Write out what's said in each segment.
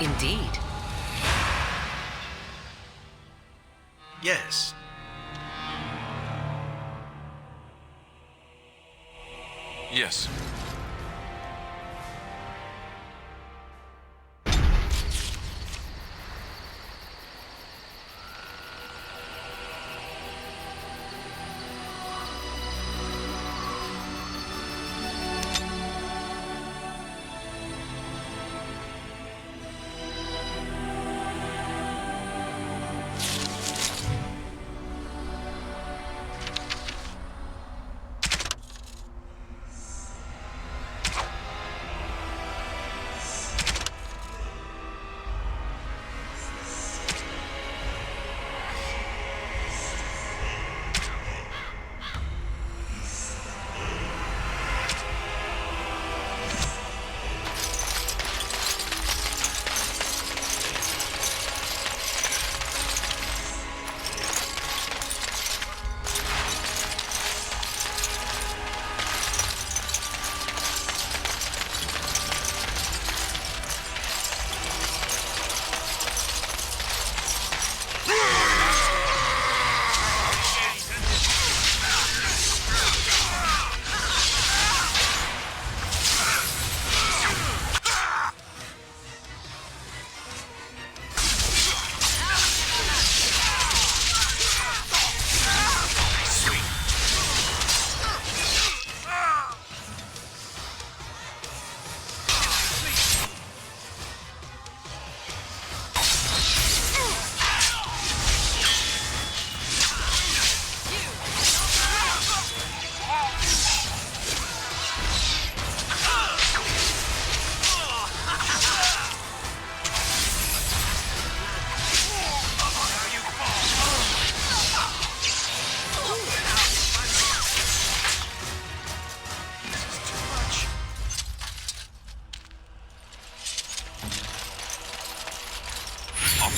Indeed. Yes. Yes.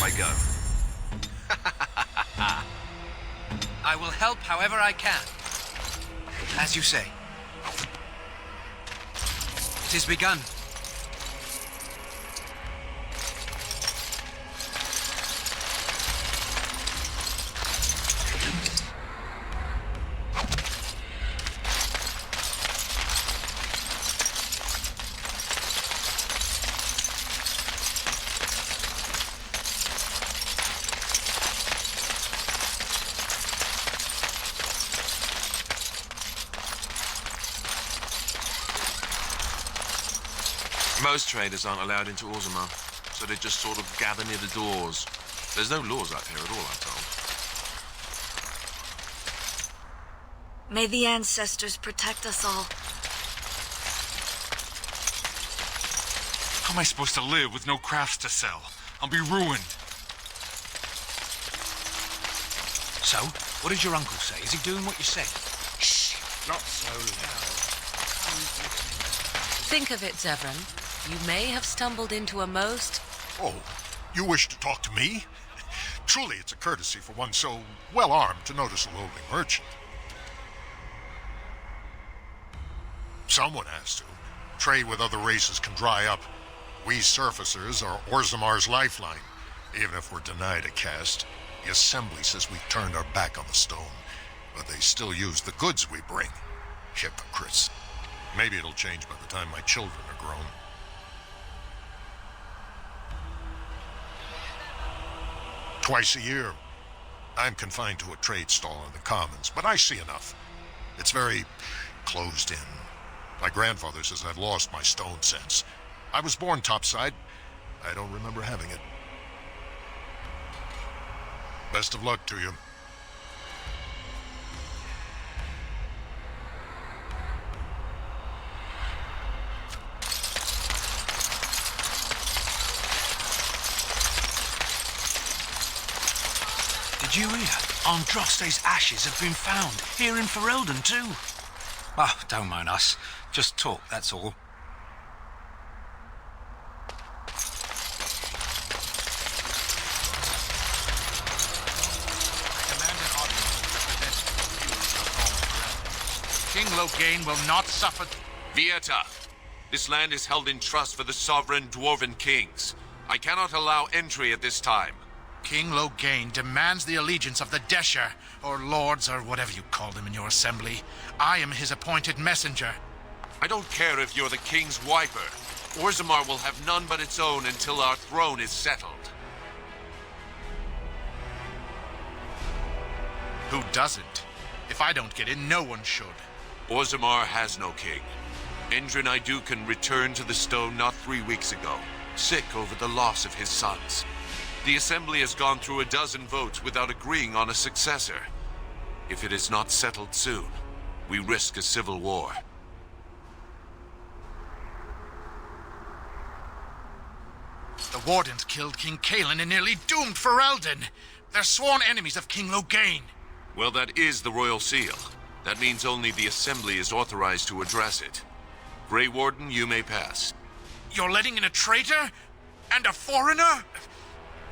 I go. I will help however I can. As you say. It is begun. Most traders aren't allowed into Orzammar, so they just sort of gather near the doors. There's no laws out here at all, I'm told. May the ancestors protect us all. How am I supposed to live with no crafts to sell? I'll be ruined. So, what did your uncle say? Is he doing what you said? Shh! Not so loud. Think of it, Zevran. You may have stumbled into a most... Oh, you wish to talk to me? Truly, it's a courtesy for one so well-armed to notice a lowly merchant. Someone has to. Trade with other races can dry up. We surfacers are Orzammar's lifeline. Even if we're denied a caste, the Assembly says we've turned our back on the stone, but they still use the goods we bring. Hypocrites. Maybe it'll change by the time my children are grown. Twice a year, I'm confined to a trade stall in the Commons, but I see enough. It's very closed in. My grandfather says I've lost my stone sense. I was born topside. I don't remember having it. Best of luck to you. Did you hear? Andraste's ashes have been found, here in Ferelden too. Oh, don't mind us. Just talk, that's all. King Loghain will not suffer... Vieta, this land is held in trust for the sovereign dwarven kings. I cannot allow entry at this time. King Loghain demands the allegiance of the Desher, or lords, or whatever you call them in your assembly. I am his appointed messenger. I don't care if you're the king's wiper. Orzammar will have none but its own until our throne is settled. Who doesn't? If I don't get in, no one should. Orzammar has no king. Endrin Idukan returned to the stone not 3 weeks ago, sick over the loss of his sons. The Assembly has gone through a dozen votes without agreeing on a successor. If it is not settled soon, we risk a civil war. The Wardens killed King Kaelin and nearly doomed Ferelden. They're sworn enemies of King Loghain. Well, that is the Royal Seal. That means only the Assembly is authorized to address it. Grey Warden, you may pass. You're letting in a traitor? And a foreigner?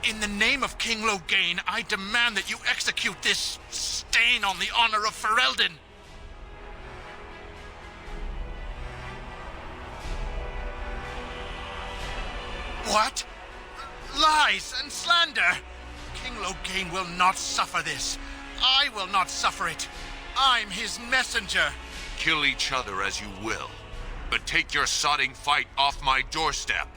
In the name of King Loghain, I demand that you execute this stain on the honor of Ferelden. What? Lies and slander! King Loghain will not suffer this. I will not suffer it. I'm his messenger. Kill each other as you will, but take your sodding fight off my doorstep.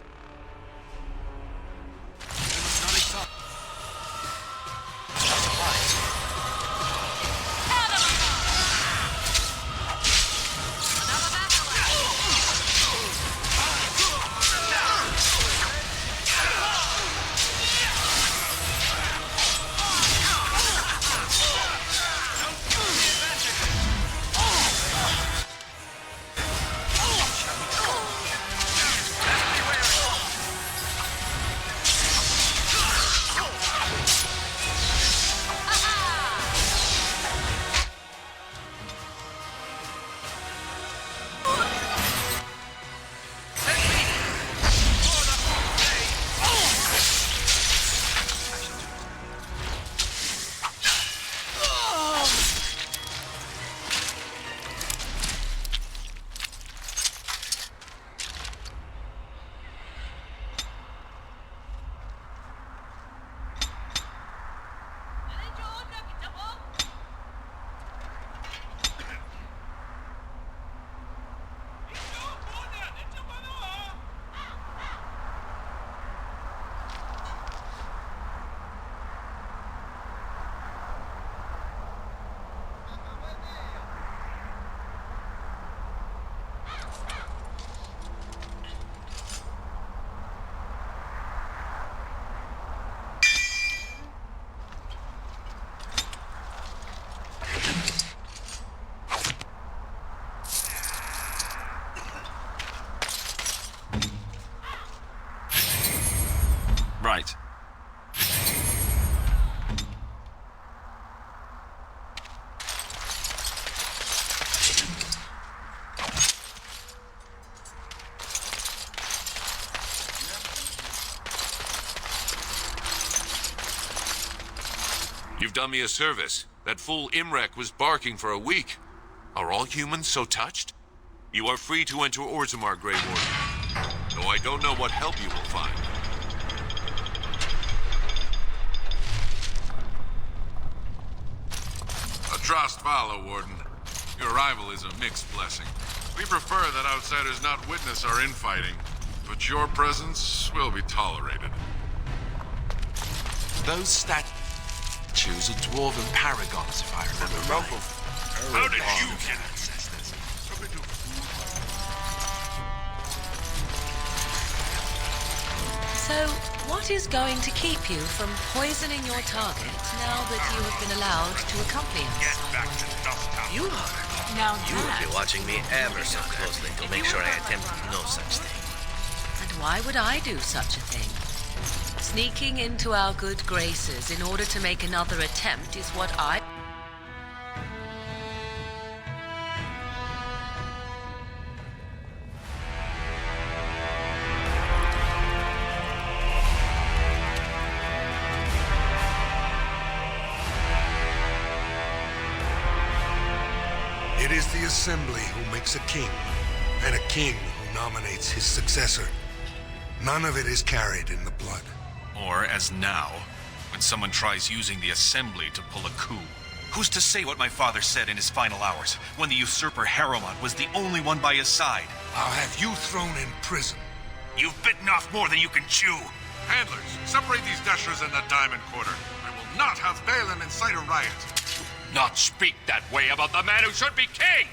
Right. You've done me a service. That fool Imrek was barking for a week. Are all humans so touched? You are free to enter Orzammar, Grey Warden. Though I don't know what help you will find. Trost Vala, Warden. Your arrival is a mixed blessing. We prefer that outsiders not witness our infighting, but your presence will be tolerated. Those statues are dwarven paragons, if I remember right. How did you get access? So, what is going to keep you from poisoning your target now that you have been allowed to accompany us? Get back to Dufftown. You are. Now You will be watching me ever so closely to make sure I attempt no such thing. And why would I do such a thing? Sneaking into our good graces in order to make another attempt is what I... It is the Assembly who makes a king, and a king who nominates his successor. None of it is carried in the blood. Or, as now, when someone tries using the assembly to pull a coup. Who's to say what my father said in his final hours, when the usurper Harrowmont was the only one by his side? I'll have you thrown in prison. You've bitten off more than you can chew. Handlers, separate these dashers in the Diamond Quarter. I will not have Balin incite a riot. Not speak that way about the man who should be king!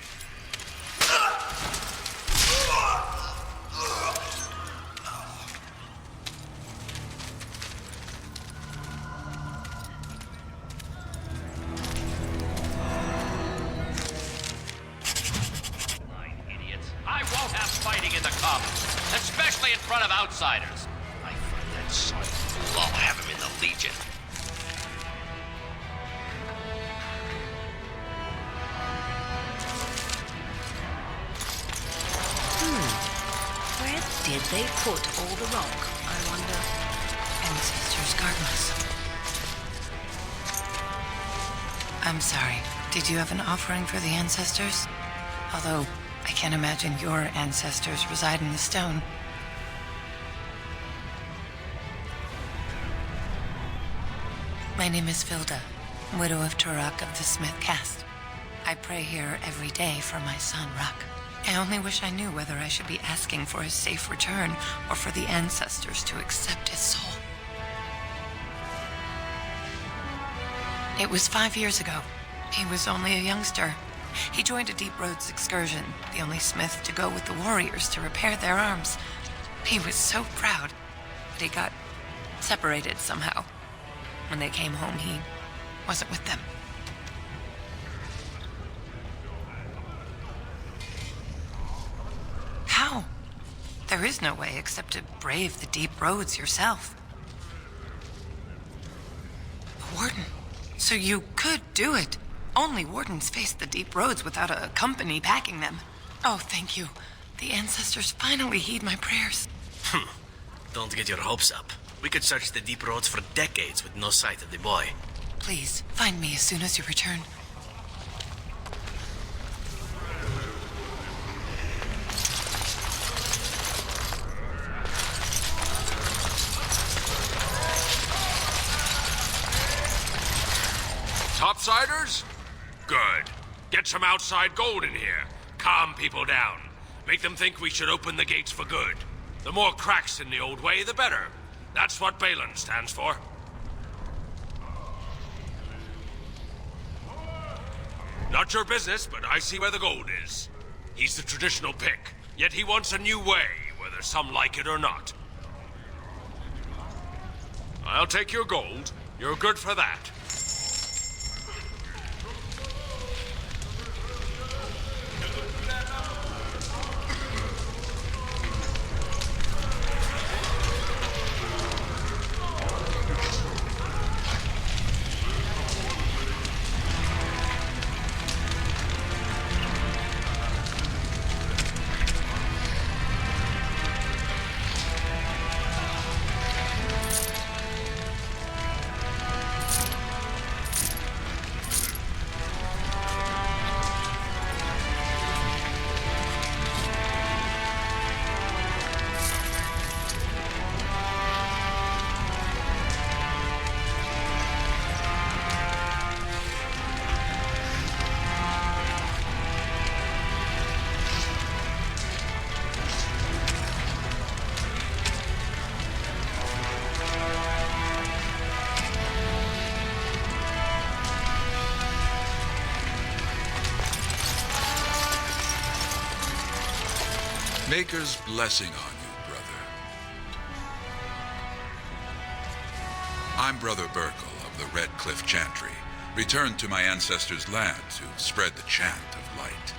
I won't have fighting in the Commons, especially in front of outsiders. I find that son fool. I'll have him in the Legion. Where did they put all the rock, I wonder? Ancestors' gardens. I'm sorry. Did you have an offering for the ancestors? Although, I can't imagine your ancestors reside in the stone. My name is Filda, widow of Turok of the Smith Caste. I pray here every day for my son, Rock. I only wish I knew whether I should be asking for his safe return or for the ancestors to accept his soul. It was 5 years ago. He was only a youngster. He joined a Deep Roads excursion, the only smith to go with the warriors to repair their arms. He was so proud, but he got separated somehow. When they came home, he wasn't with them. How? There is no way except to brave the deep roads yourself. A warden. So you could do it. Only wardens face the deep roads without a company backing them. Oh, thank you. The ancestors finally heed my prayers. Don't get your hopes up. We could search the deep roads for decades with no sight of the boy. Please, find me as soon as you return. Topsiders? Good. Get some outside gold in here. Calm people down. Make them think we should open the gates for good. The more cracks in the old way, the better. That's what Balin stands for. Not your business, but I see where the gold is. He's the traditional pick, yet he wants a new way, whether some like it or not. I'll take your gold. You're good for that. Maker's blessing on you, brother. I'm Brother Burkle of the Red Cliff Chantry, returned to my ancestors' land to spread the chant of light.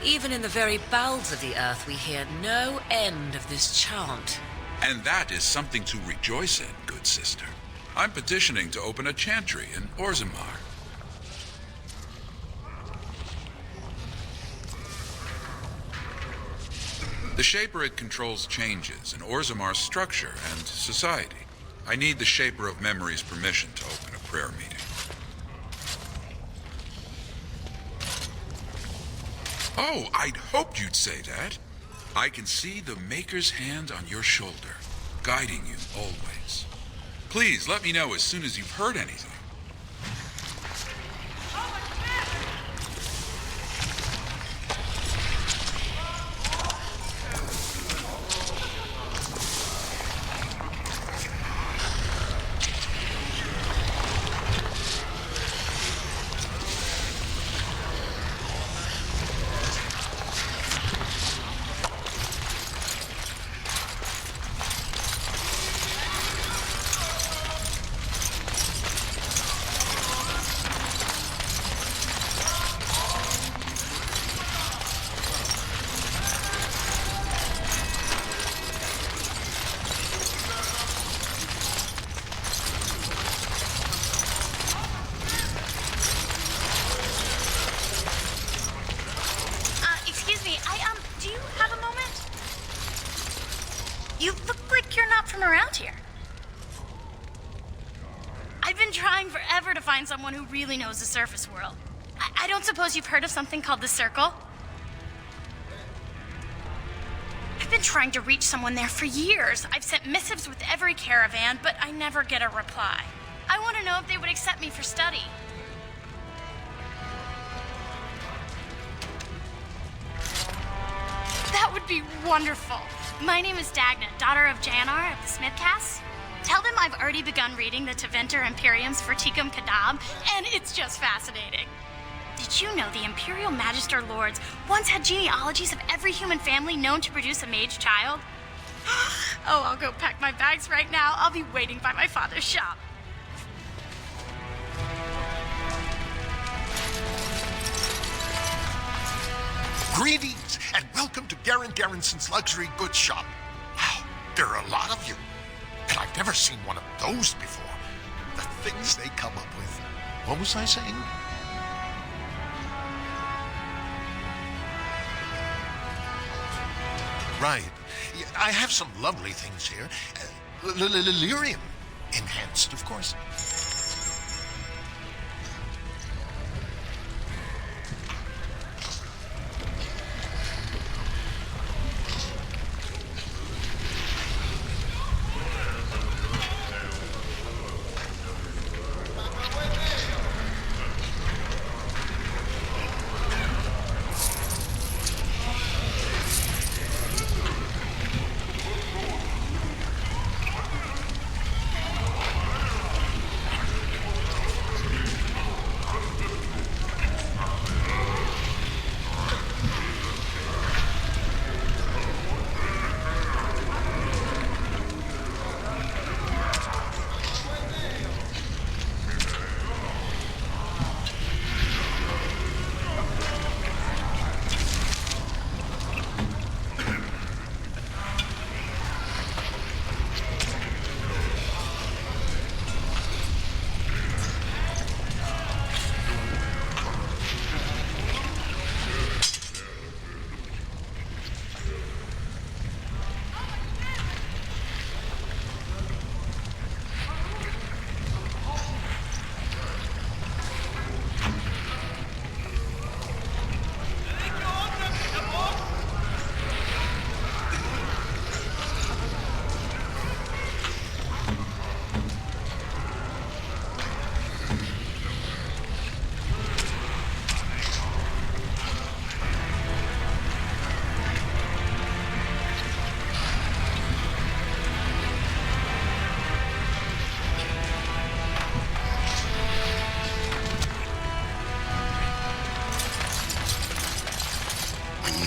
Even in the very bowels of the earth, we hear no end of this chant. And that is something to rejoice in, good sister. I'm petitioning to open a chantry in Orzammar. The Shaper controls changes in Orzammar's structure and society. I need the Shaper of Memory's permission to open a prayer meeting. Oh, I'd hoped you'd say that. I can see the Maker's hand on your shoulder. guiding you always. Please let me know as soon as you've heard anything. Do you have a moment? You look like you're not from around here. I've been trying forever to find someone who really knows the surface world. I don't suppose you've heard of something called the Circle? I've been trying to reach someone there for years. I've sent missives with every caravan, but I never get a reply. I want to know if they would accept me for study. That would be wonderful. My name is Dagna, daughter of Janar of the Smithcasts. Tell them I've already begun reading the Teventer Imperium's Verticum Kadab, and it's just fascinating. Did you know the Imperial Magister Lords once had genealogies of every human family known to produce a mage child? Oh, I'll go pack my bags right now. I'll be waiting by my father's shop. Greetings, and welcome to Garen Garrison's Luxury Goods Shop. Wow, there are a lot of you. And I've never seen one of those before. The things they come up with. What was I saying? Right. Yeah, I have some lovely things here. Lyrium. Enhanced, of course.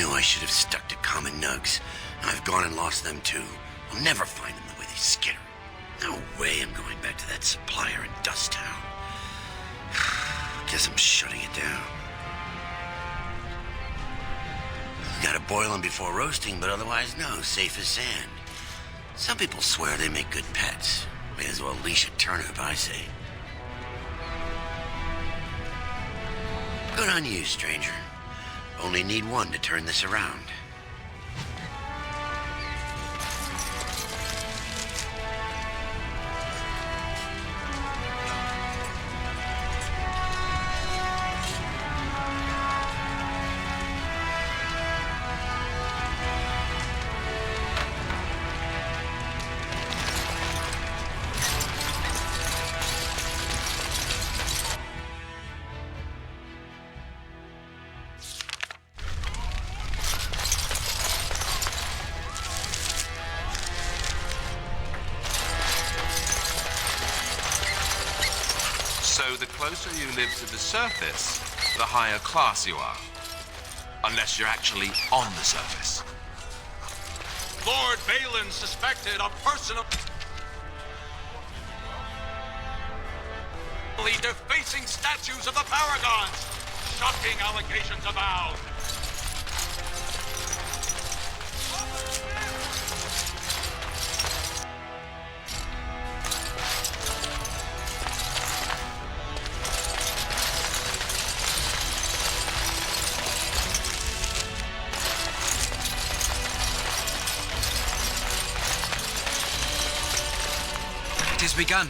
I should have stuck to common nugs. I've gone and lost them too. I'll never find them the way they skitter. No way I'm going back to that supplier in Dust Town. Guess I'm shutting it down. Gotta boil them before roasting, but otherwise no, safe as sand. Some people swear they make good pets. May as well leash a turnip, I say. Good on you, stranger. Only need one to turn this around. know the closer you live to the surface, the higher class you are. Unless you're actually on the surface. Lord Balin suspected of personal... defacing statues of the Paragons. Shocking allegations abound. It has begun.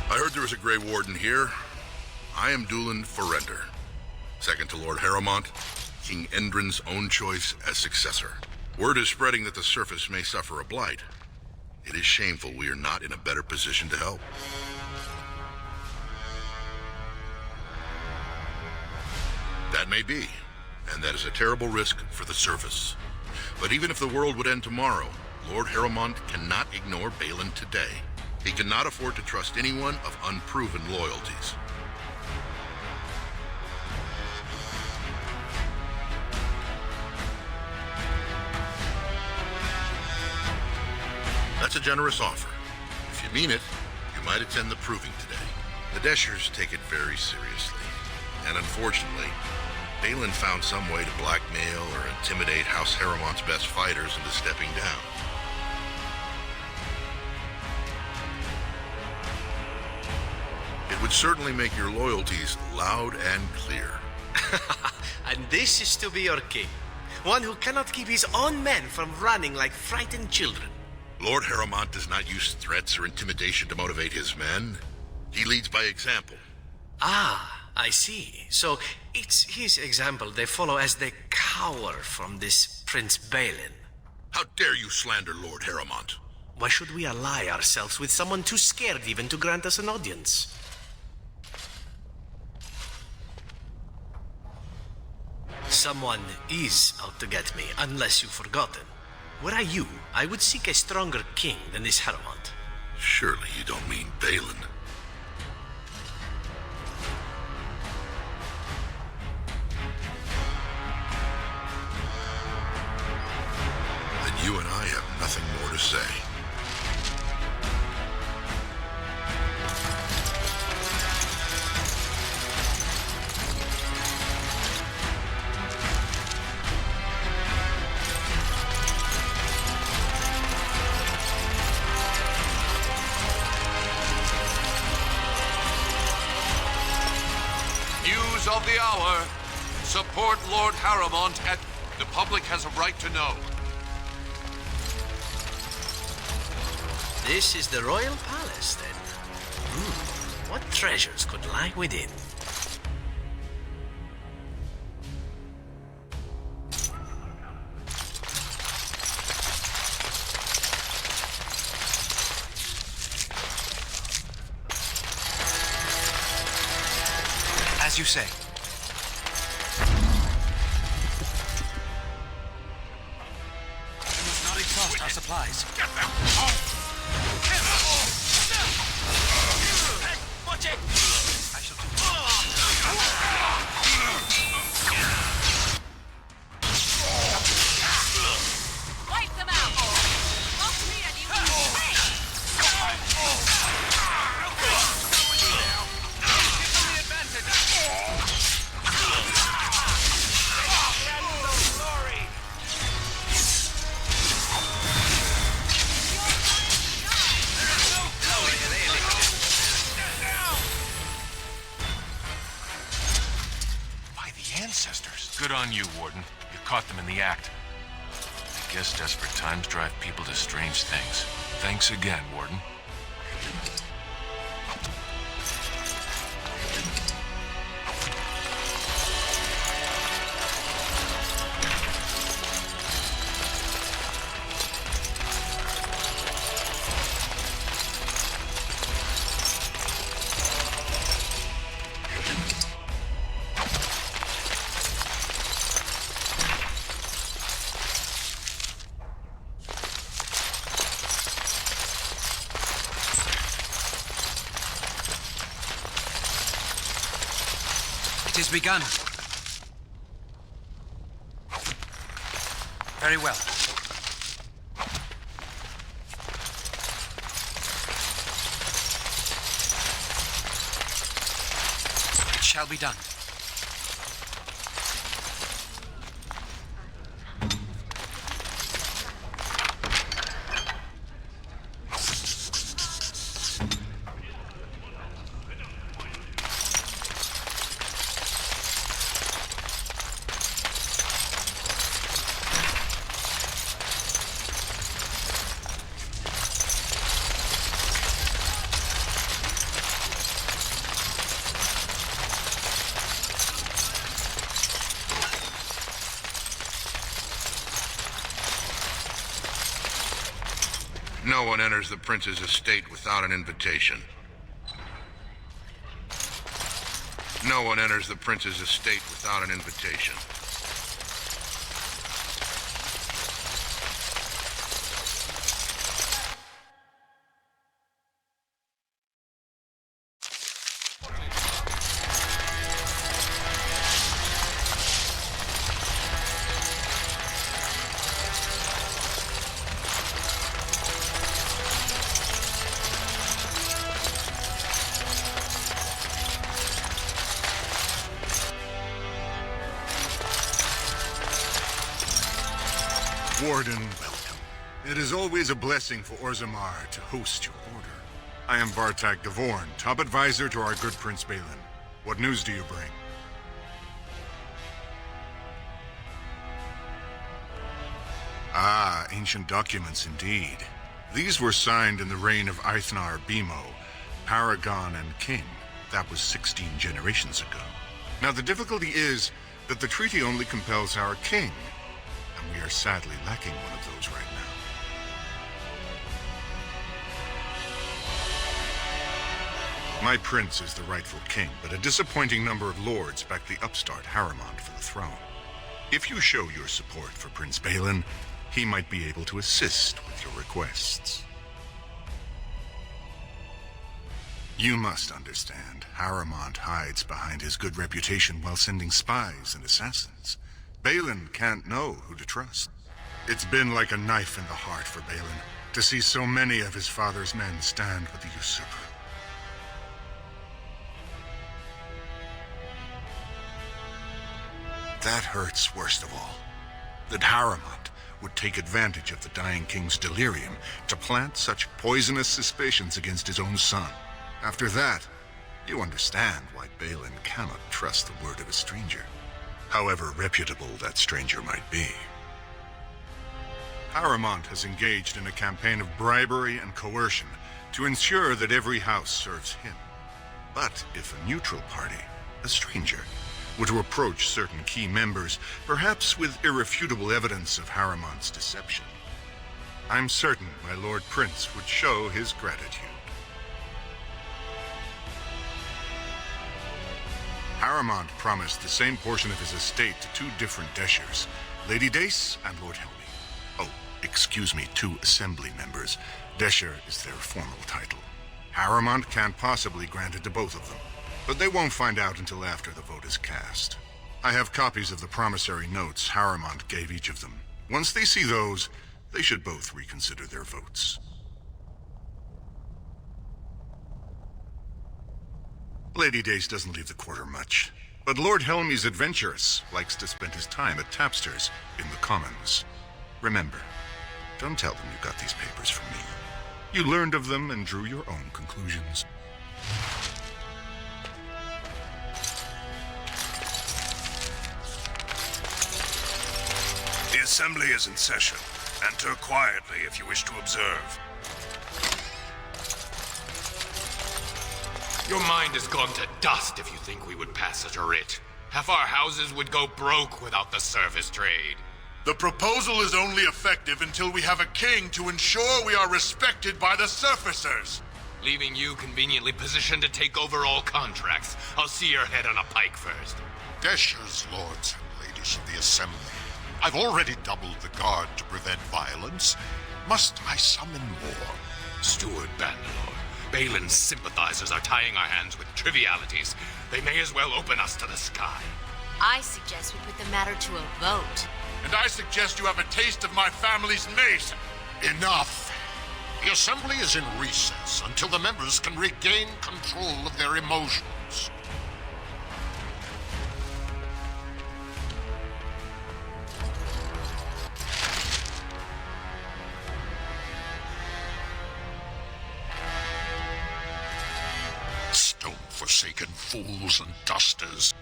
I heard there was a Grey Warden here. I am Dulin Forrender, second to Lord Harrowmont, King Endrin's own choice as successor. Word is spreading that the surface may suffer a blight. It is shameful we are not in a better position to help. That may be, and that is a terrible risk for the surface. But even if the world would end tomorrow, Lord Harrowmont cannot ignore Balin today. He cannot afford to trust anyone of unproven loyalties. That's a generous offer. If you mean it, you might attend the proving today. The Deshers take it very seriously. And unfortunately, Balin found some way to blackmail or intimidate House Harrowmont's best fighters into stepping down. It would certainly make your loyalties loud and clear. And this is to be your king. One who cannot keep his own men from running like frightened children. Lord Harrowmont does not use threats or intimidation to motivate his men. He leads by example. Ah, I see. So it's his example they follow as they cower from this Prince Balin. How dare you slander Lord Harrowmont? Why should we ally ourselves with someone too scared even to grant us an audience? Someone is out to get me, unless you've forgotten. Were I you, I would seek a stronger king than this Harrowmont. Surely you don't mean Balin. Then you and I have nothing more to say. Of the hour. Support Lord Harrowmont at... The public has a right to know. This is the royal palace, then. What treasures could lie within? As you say. We must not exhaust our supplies. Get them! Hey, watch it! I shall Wipe them out! Lost me and you Good on you, Warden. You caught them in the act. I guess desperate times drive people to strange things. Thanks again, Warden. has begun. Very well. It shall be done. No one enters the prince's estate without an invitation. No one enters the prince's estate without an invitation. Warden, welcome. It is always a blessing for Orzammar to host your order. I am Bartak Devorn, top advisor to our good Prince Balin. What news do you bring? Ah, ancient documents indeed. These were signed in the reign of Eithnar Bimo, Paragon and King. That was 16 generations ago. Now the difficulty is that the treaty only compels our king, and we are sadly lacking one of those right now. My prince is the rightful king, but a disappointing number of lords back the upstart Harriman for the throne. If you show your support for Prince Balin, he might be able to assist with your requests. You must understand, Harriman hides behind his good reputation while sending spies and assassins. Balin can't know who to trust. It's been like a knife in the heart for Balin to see so many of his father's men stand with the usurper. That hurts worst of all. That Harriman would take advantage of the dying king's delirium to plant such poisonous suspicions against his own son. After that, you understand why Balin cannot trust the word of a stranger, however reputable that stranger might be. Harriman has engaged in a campaign of bribery and coercion to ensure that every house serves him. But if a neutral party, a stranger, were to approach certain key members, perhaps with irrefutable evidence of Harriman's deception, I'm certain my Lord Prince would show his gratitude. Harriman promised the same portion of his estate to two different Deshers, Lady Dace and Lord Helmy. Oh, excuse me, two assembly members. Desher is their formal title. Harriman can't possibly grant it to both of them, but they won't find out until after the vote is cast. I have copies of the promissory notes Harriman gave each of them. Once they see those, they should both reconsider their votes. Lady Dace doesn't leave the quarter much, but Lord Helmy's adventurous, likes to spend his time at Tapster's in the Commons. Remember, don't tell them you got these papers from me. You learned of them and drew your own conclusions. The assembly is in session. Enter quietly if you wish to observe. Your mind has gone to dust if you think we would pass such a writ. Half our houses would go broke without the service trade. The proposal is only effective until we have a king to ensure we are respected by the surfacers. Leaving you conveniently positioned to take over all contracts. I'll see your head on a pike first. Deshers, lords and ladies of the assembly. I've already doubled the guard to prevent violence. Must I summon more? Steward Bandalore, Balin's sympathizers are tying our hands with trivialities. They may as well open us to the sky. I suggest we put the matter to a vote. And I suggest you have a taste of my family's mace. Enough. The Assembly is in recess until the members can regain control of their emotions. Stone-forsaken fools and dusters.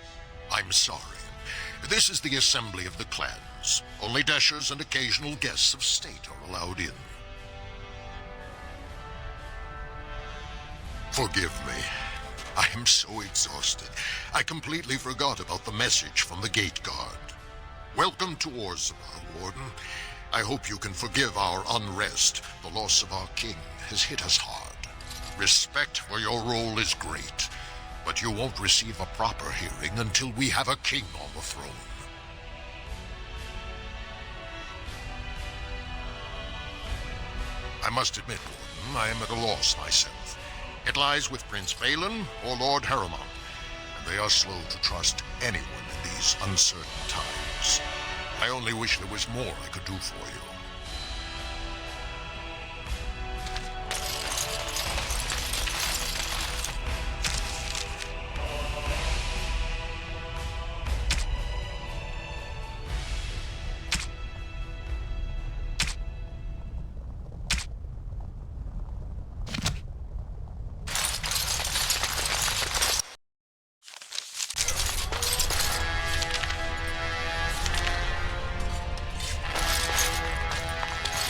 I'm sorry. This is the Assembly of the Clans. Only dashers and occasional guests of state are allowed in. Forgive me. I am so exhausted. I completely forgot about the message from the gate guard. Welcome to Orzammar, Warden. I hope you can forgive our unrest. The loss of our king has hit us hard. Respect for your role is great, but you won't receive a proper hearing until we have a king on the throne. I must admit, Warden, I am at a loss myself. It lies with Prince Balin or Lord Harrowmont, and they are slow to trust anyone in these uncertain times. I only wish there was more I could do for you.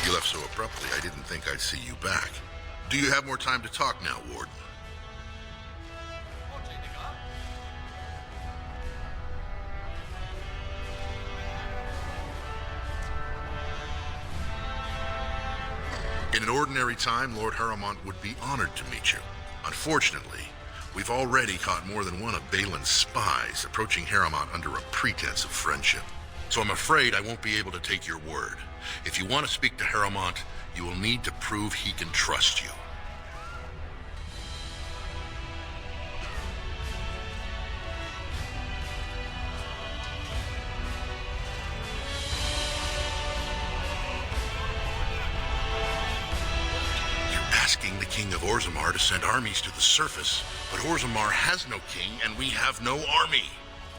You left so abruptly, I didn't think I'd see you back. Do you have more time to talk now, Warden? In an ordinary time, Lord Harrowmont would be honored to meet you. Unfortunately, we've already caught more than one of Balin's spies approaching Harrowmont under a pretense of friendship. So I'm afraid I won't be able to take your word. If you want to speak to Harrowmont, you will need to prove he can trust you. You're asking the King of Orzammar to send armies to the surface, but Orzammar has no king and we have no army.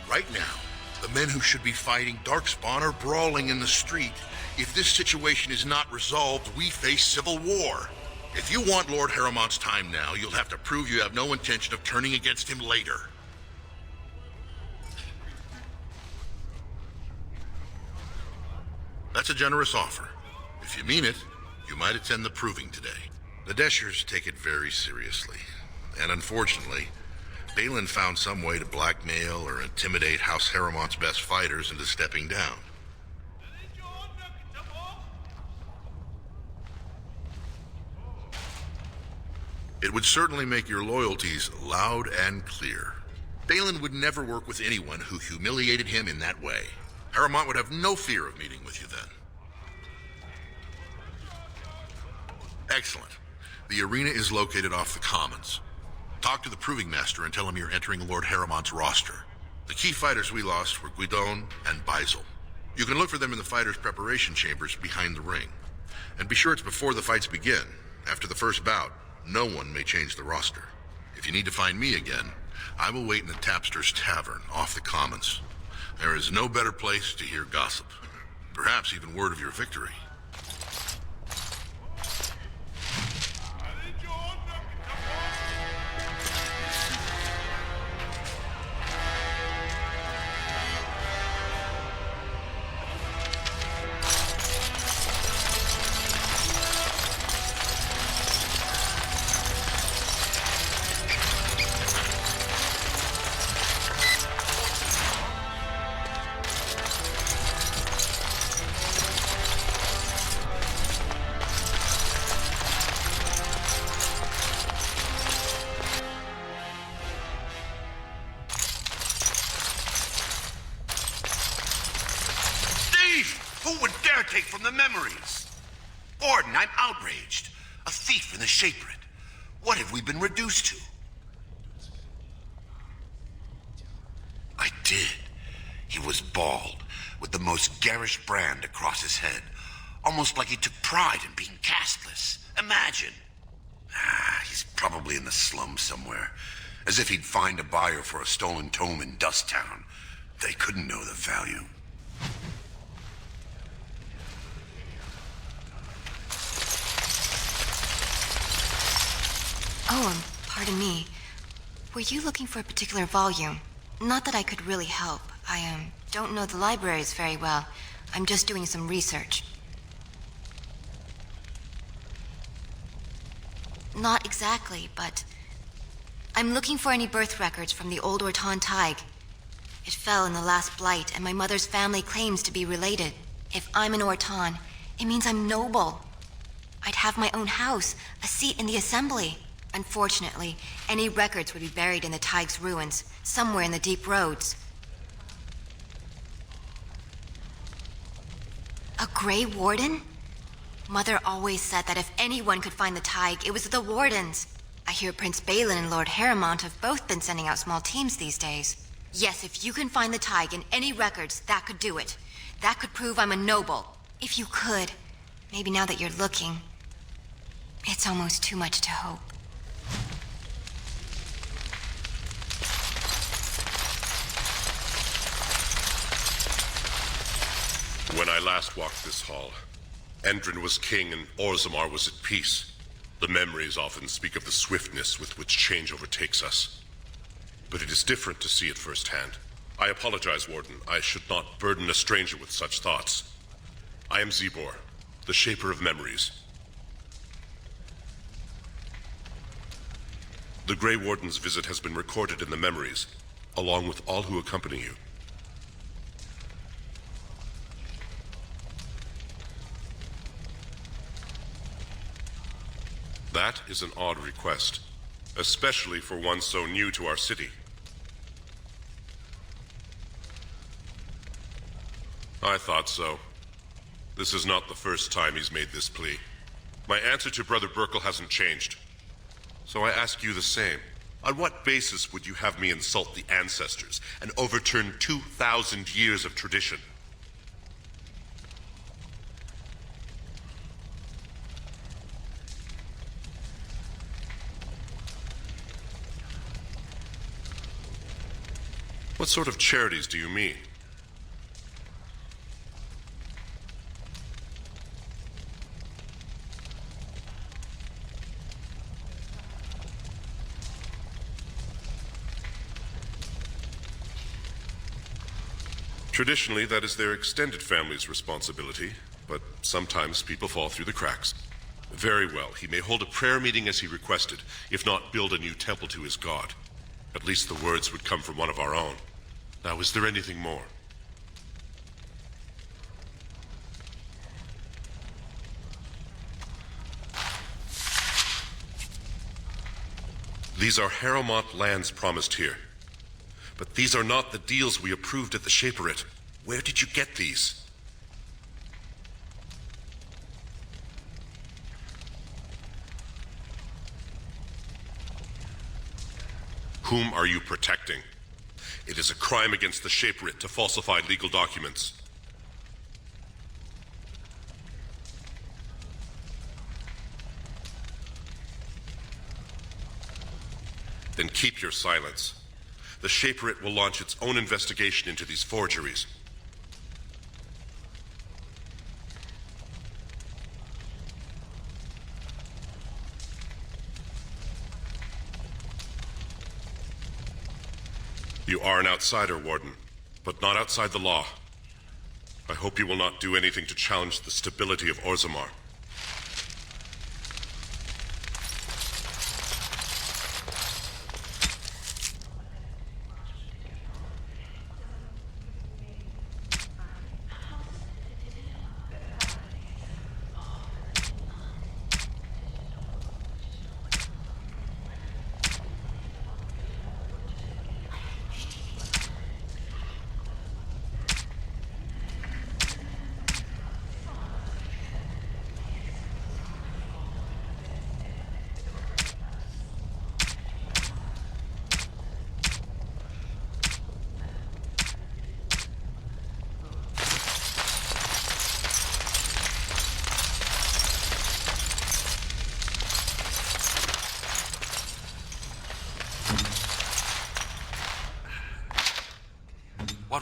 Right now, the men who should be fighting Darkspawn are brawling in the street. If this situation is not resolved, we face civil war. If you want Lord Harrowmont's time now, you'll have to prove you have no intention of turning against him later. That's a generous offer. If you mean it, you might attend the proving today. The Deshers take it very seriously. And unfortunately, Balin found some way to blackmail or intimidate House Harrowmont's best fighters into stepping down. It would certainly make your loyalties loud and clear. Balin would never work with anyone who humiliated him in that way. Harrowmont would have no fear of meeting with you then. Excellent. The arena is located off the Commons. Talk to the Proving Master and tell him you're entering Lord Harrowmont's roster. The key fighters we lost were Guidon and Beisel. You can look for them in the fighters' preparation chambers behind the ring. And be sure it's before the fights begin. After the first bout, no one may change the roster. If you need to find me again, I will wait in the Tapster's Tavern off the Commons. There is no better place to hear gossip. Perhaps even word of your victory. Who would dare take from the memories? Warden, I'm outraged. A thief in the Shapered. What have we been reduced to? I did. He was bald, with the most garish brand across his head. Almost like he took pride in being castless. Imagine. He's probably in the slums somewhere. As if he'd find a buyer for a stolen tome in Dust Town. They couldn't know the value. Oh, pardon me. Were you looking for a particular volume? Not that I could really help. I don't know the libraries very well. I'm just doing some research. Not exactly, but I'm looking for any birth records from the old Orton Tig. It fell in the last blight, and my mother's family claims to be related. If I'm an Orton, it means I'm noble. I'd have my own house, a seat in the assembly. Unfortunately, any records would be buried in the Tig's ruins, somewhere in the deep roads. A Grey Warden? Mother always said that if anyone could find the Tig, it was the Wardens. I hear Prince Balin and Lord Harrowmont have both been sending out small teams these days. Yes, if you can find the Tig in any records, that could do it. That could prove I'm a noble. If you could, maybe now that you're looking, it's almost too much to hope. When I last walked this hall, Endrin was king and Orzammar was at peace. The memories often speak of the swiftness with which change overtakes us. But it is different to see it firsthand. I apologize, Warden. I should not burden a stranger with such thoughts. I am Zebor, the Shaper of Memories. The Grey Warden's visit has been recorded in the memories, along with all who accompany you. That is an odd request, especially for one so new to our city. I thought so. This is not the first time he's made this plea. My answer to Brother Burkle hasn't changed. So I ask you the same. On what basis would you have me insult the ancestors and overturn 2,000 years of tradition? What sort of charities do you mean? Traditionally, that is their extended family's responsibility, but sometimes people fall through the cracks. Very well, he may hold a prayer meeting as he requested, if not build a new temple to his god. At least the words would come from one of our own. Now, is there anything more? These are Harrowmont lands promised here. But these are not the deals we approved at the Shaperate. Where did you get these? Whom are you protecting? It is a crime against the Shaperate to falsify legal documents. Then keep your silence. The Shaperate will launch its own investigation into these forgeries. You are an outsider, Warden, but not outside the law. I hope you will not do anything to challenge the stability of Orzammar.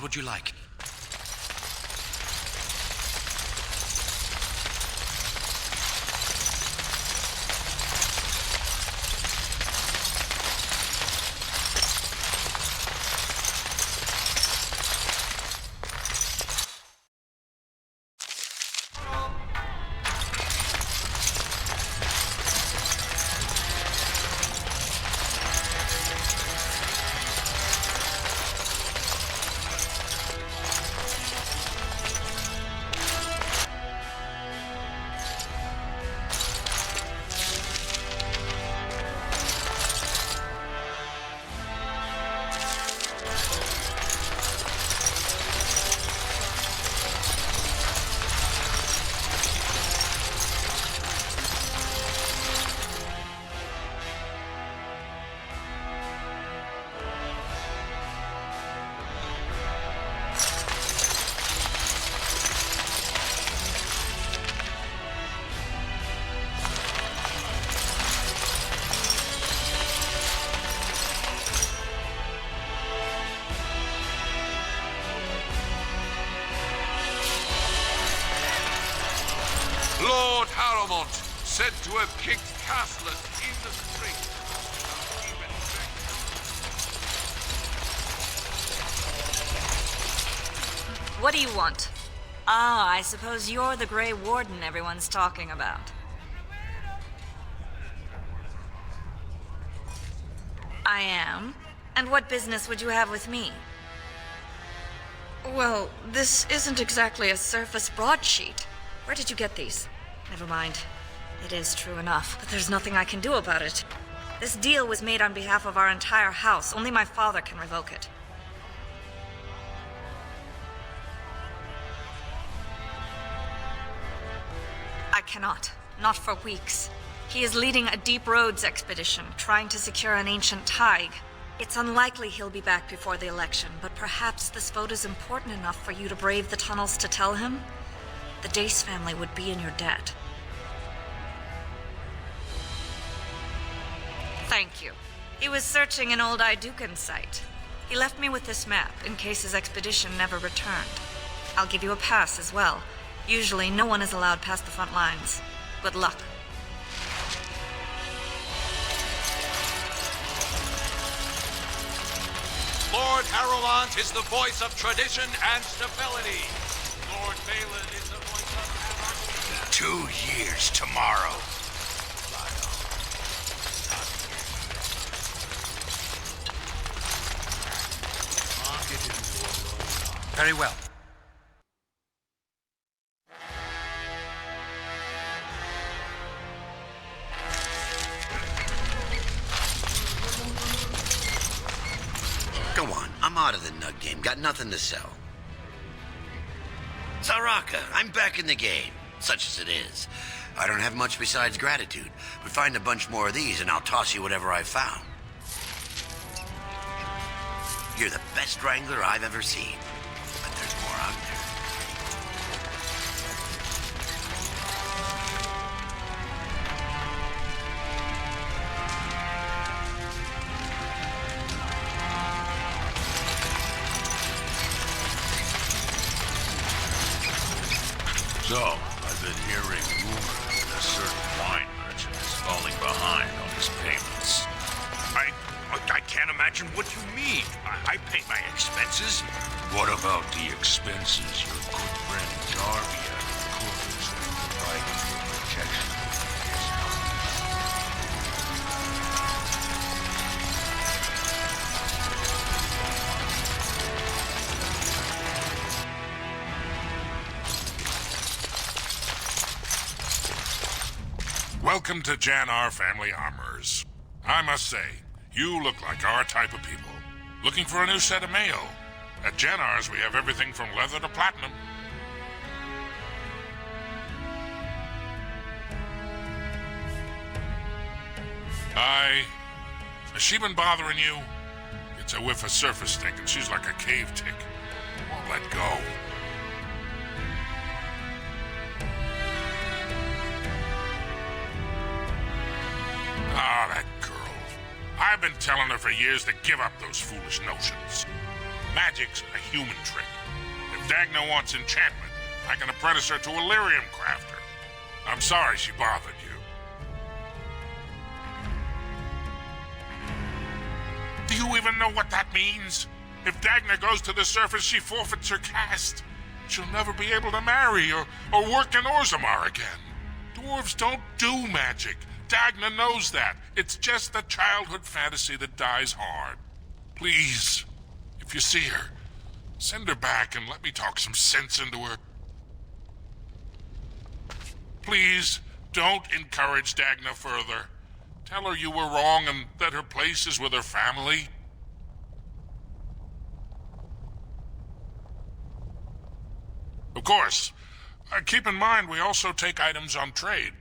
would you like? Lord Harrowmont, said to have kicked castless in the street. What do you want? Ah, I suppose you're the Grey Warden everyone's talking about. I am. And what business would you have with me? Well, this isn't exactly a surface broadsheet. Where did you get these? Never mind. It is true enough, but there's nothing I can do about it. This deal was made on behalf of our entire house. Only my father can revoke it. I cannot. Not for weeks. He is leading a deep roads expedition, trying to secure an ancient thaig. It's unlikely he'll be back before the election, but perhaps this vote is important enough for you to brave the tunnels to tell him? The Dace family would be in your debt. Thank you. He was searching an old Idukan site. He left me with this map in case his expedition never returned. I'll give you a pass as well. Usually no one is allowed past the front lines. Good luck. Lord Harrowmont is the voice of tradition and stability. Lord Balin is the voice of anarchy. 2 years tomorrow. Very well. Go on, I'm out of the nug game. Got nothing to sell. Saraka, I'm back in the game, such as it is. I don't have much besides gratitude, but find a bunch more of these and I'll toss you whatever I've found. You're the best wrangler I've ever seen, but there's more out there. So, I've been hearing rumors that a certain wine merchant is falling behind on his payments. I can't imagine what you mean. I pay my expenses. What about the expenses your good friend Jarvia incurs when providing for protection for his Welcome to Janar Family Armors. I must say, you look like our type of people. Looking for a new set of mail? At Janar's, we have everything from leather to platinum. Has she been bothering you? It's a whiff of surface stink, and she's like a cave tick. Won't let go. Ah, that girl. I've been telling her for years to give up those foolish notions. Magic's a human trick. If Dagna wants enchantment, I can apprentice her to a lyrium crafter. I'm sorry she bothered you. Do you even know what that means? If Dagna goes to the surface, she forfeits her caste. She'll never be able to marry or work in Orzammar again. Dwarves don't do magic. Dagna knows that. It's just a childhood fantasy that dies hard. Please, if you see her, send her back and let me talk some sense into her. Please, don't encourage Dagna further. Tell her you were wrong and that her place is with her family. Of course, keep in mind we also take items on trade.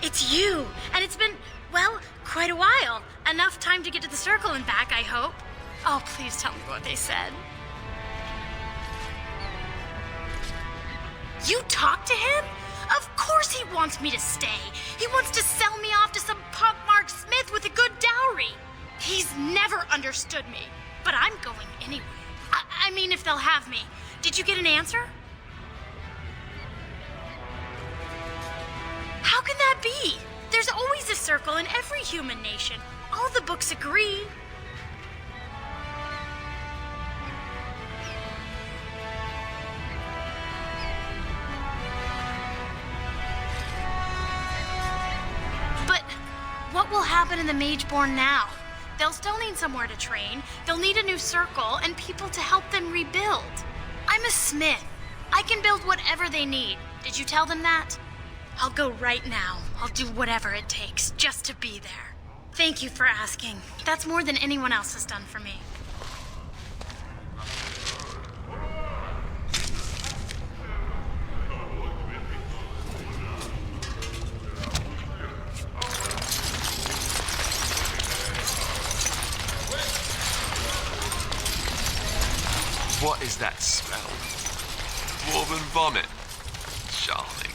It's you! And it's been, well, quite a while. Enough time to get to the circle and back, I hope. Oh, please tell me what they said. You talked to him? Of course he wants me to stay. He wants to sell me off to some pockmarked smith with a good dowry. He's never understood me. But I'm going anyway. I mean, if they'll have me. Did you get an answer? How can that be? There's always a circle in every human nation. All the books agree. But what will happen in the Mageborn now? They'll still need somewhere to train. They'll need a new circle and people to help them rebuild. I'm a smith. I can build whatever they need. Did you tell them that? I'll go right now. I'll do whatever it takes just to be there. Thank you for asking. That's more than anyone else has done for me. What is that smell? Dwarven vomit. Charming.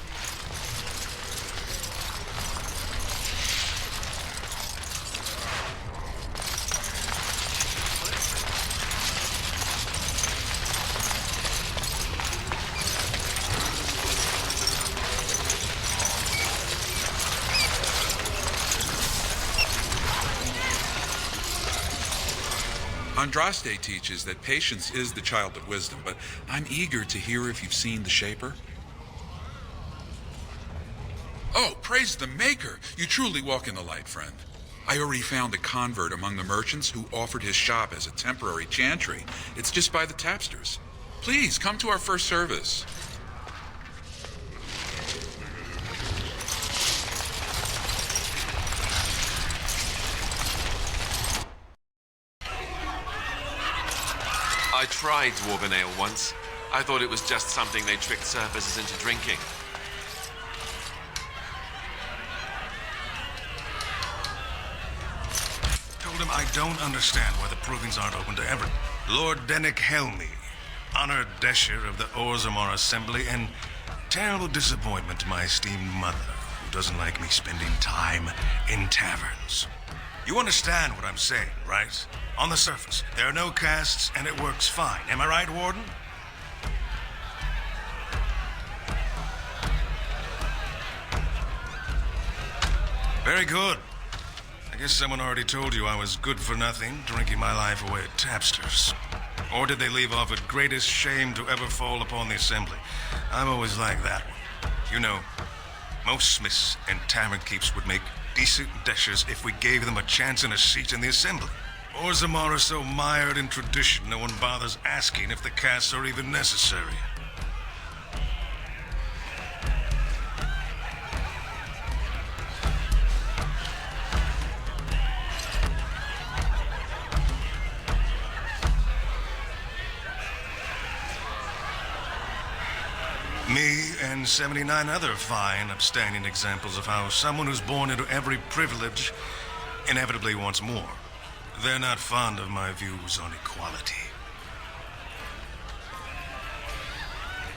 Andraste teaches that patience is the child of wisdom, but I'm eager to hear if you've seen the Shaper. Oh, praise the Maker! You truly walk in the light, friend. I already found a convert among the merchants who offered his shop as a temporary chantry. It's just by the tapsters. Please, come to our first service. I tried Dwarven Ale once. I thought it was just something they tricked surfacers into drinking. Told him I don't understand why the provings aren't open to everyone. Lord Dennick Helmy, honored Desher of the Orzammar Assembly, and terrible disappointment to my esteemed mother, who doesn't like me spending time in taverns. You understand what I'm saying, right? On the surface, there are no castes, and it works fine. Am I right, Warden? Very good. I guess someone already told you I was good for nothing, drinking my life away at tapsters. Or did they leave off at greatest shame to ever fall upon the Assembly? I've always liked that one. You know, most smiths and tavern keeps would make decent deshers if we gave them a chance and a seat in the Assembly. Orzammar are so mired in tradition, no one bothers asking if the casts are even necessary. Me and 79 other fine, upstanding examples of how someone who's born into every privilege inevitably wants more. They're not fond of my views on equality.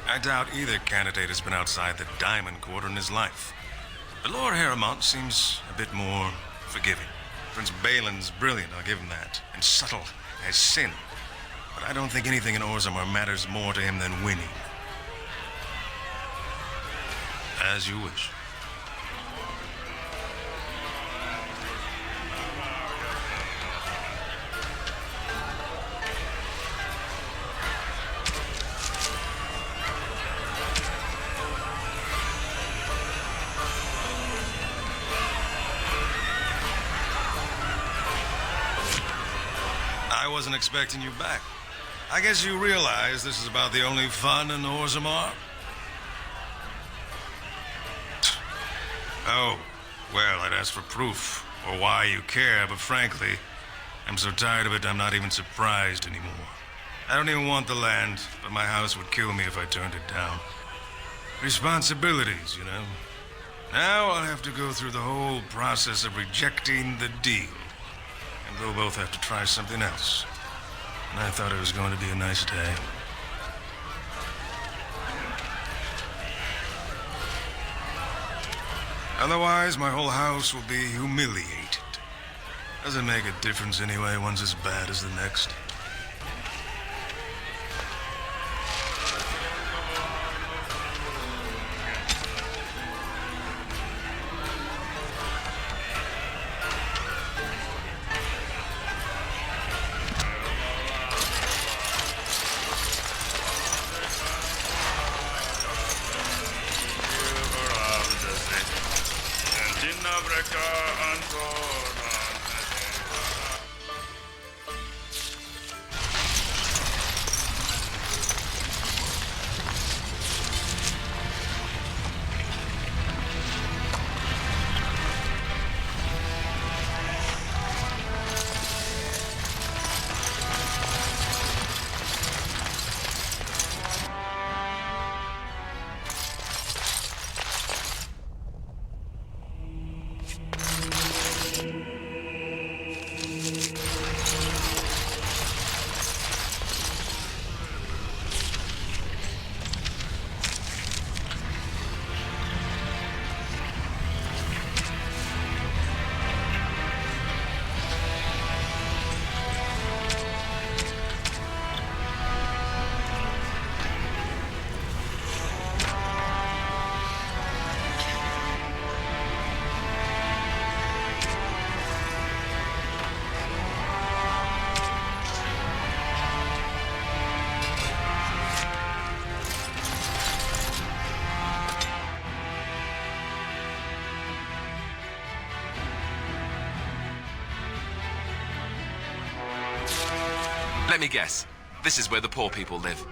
I doubt either candidate has been outside the Diamond Quarter in his life. But Lord Harrowmont seems a bit more forgiving. Prince Balin's brilliant, I'll give him that, and subtle as sin. But I don't think anything in Orzammar matters more to him than winning. As you wish. I wasn't expecting you back. I guess you realize this is about the only fun in Orzammar? Oh, well, I'd ask for proof, or why you care, but frankly, I'm so tired of it I'm not even surprised anymore. I don't even want the land, but my house would kill me if I turned it down. Responsibilities, you know. Now I'll have to go through the whole process of rejecting the deal. And we'll both have to try something else. And I thought it was going to be a nice day. Otherwise, my whole house will be humiliated. Doesn't make a difference anyway, one's as bad as the next. Let me guess. This is where the poor people live.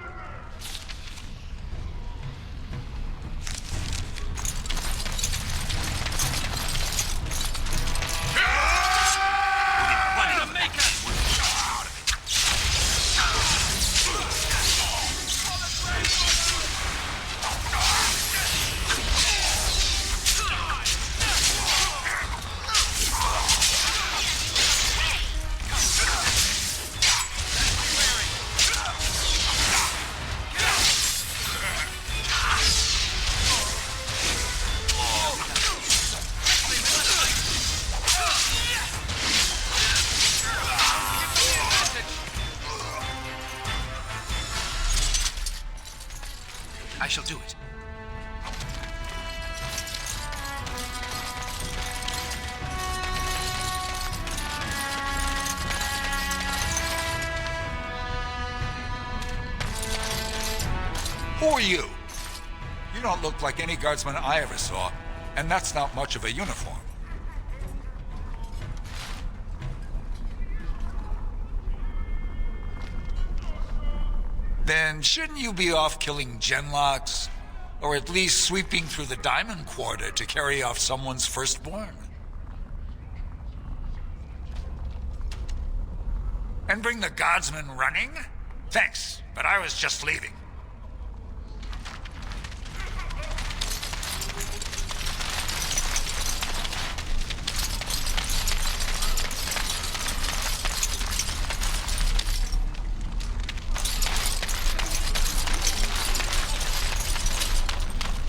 I shall do it. Who are you? You don't look like any guardsman I ever saw, and that's not much of a uniform. then shouldn't you be off killing genlocks? Or at least sweeping through the Diamond Quarter to carry off someone's firstborn? And bring the Godsman running? Thanks, but I was just leaving.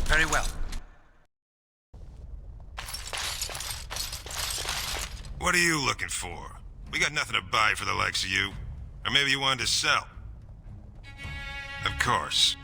Very well. What are you looking for? We got nothing to buy for the likes of you. Or maybe you wanted to sell. Of course.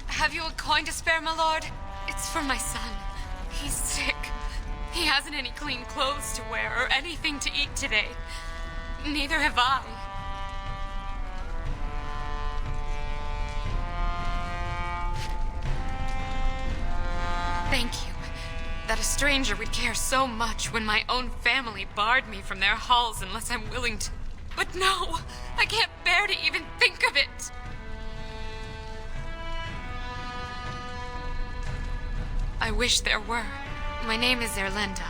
Have you a coin to spare, my lord? It's for my son. He's sick. He hasn't any clean clothes to wear or anything to eat today. Neither have I. Thank you. That a stranger would care so much when my own family barred me from their halls unless I'm willing to. But no! I can't bear to even think of it! I wish there were. My name is Erlinda.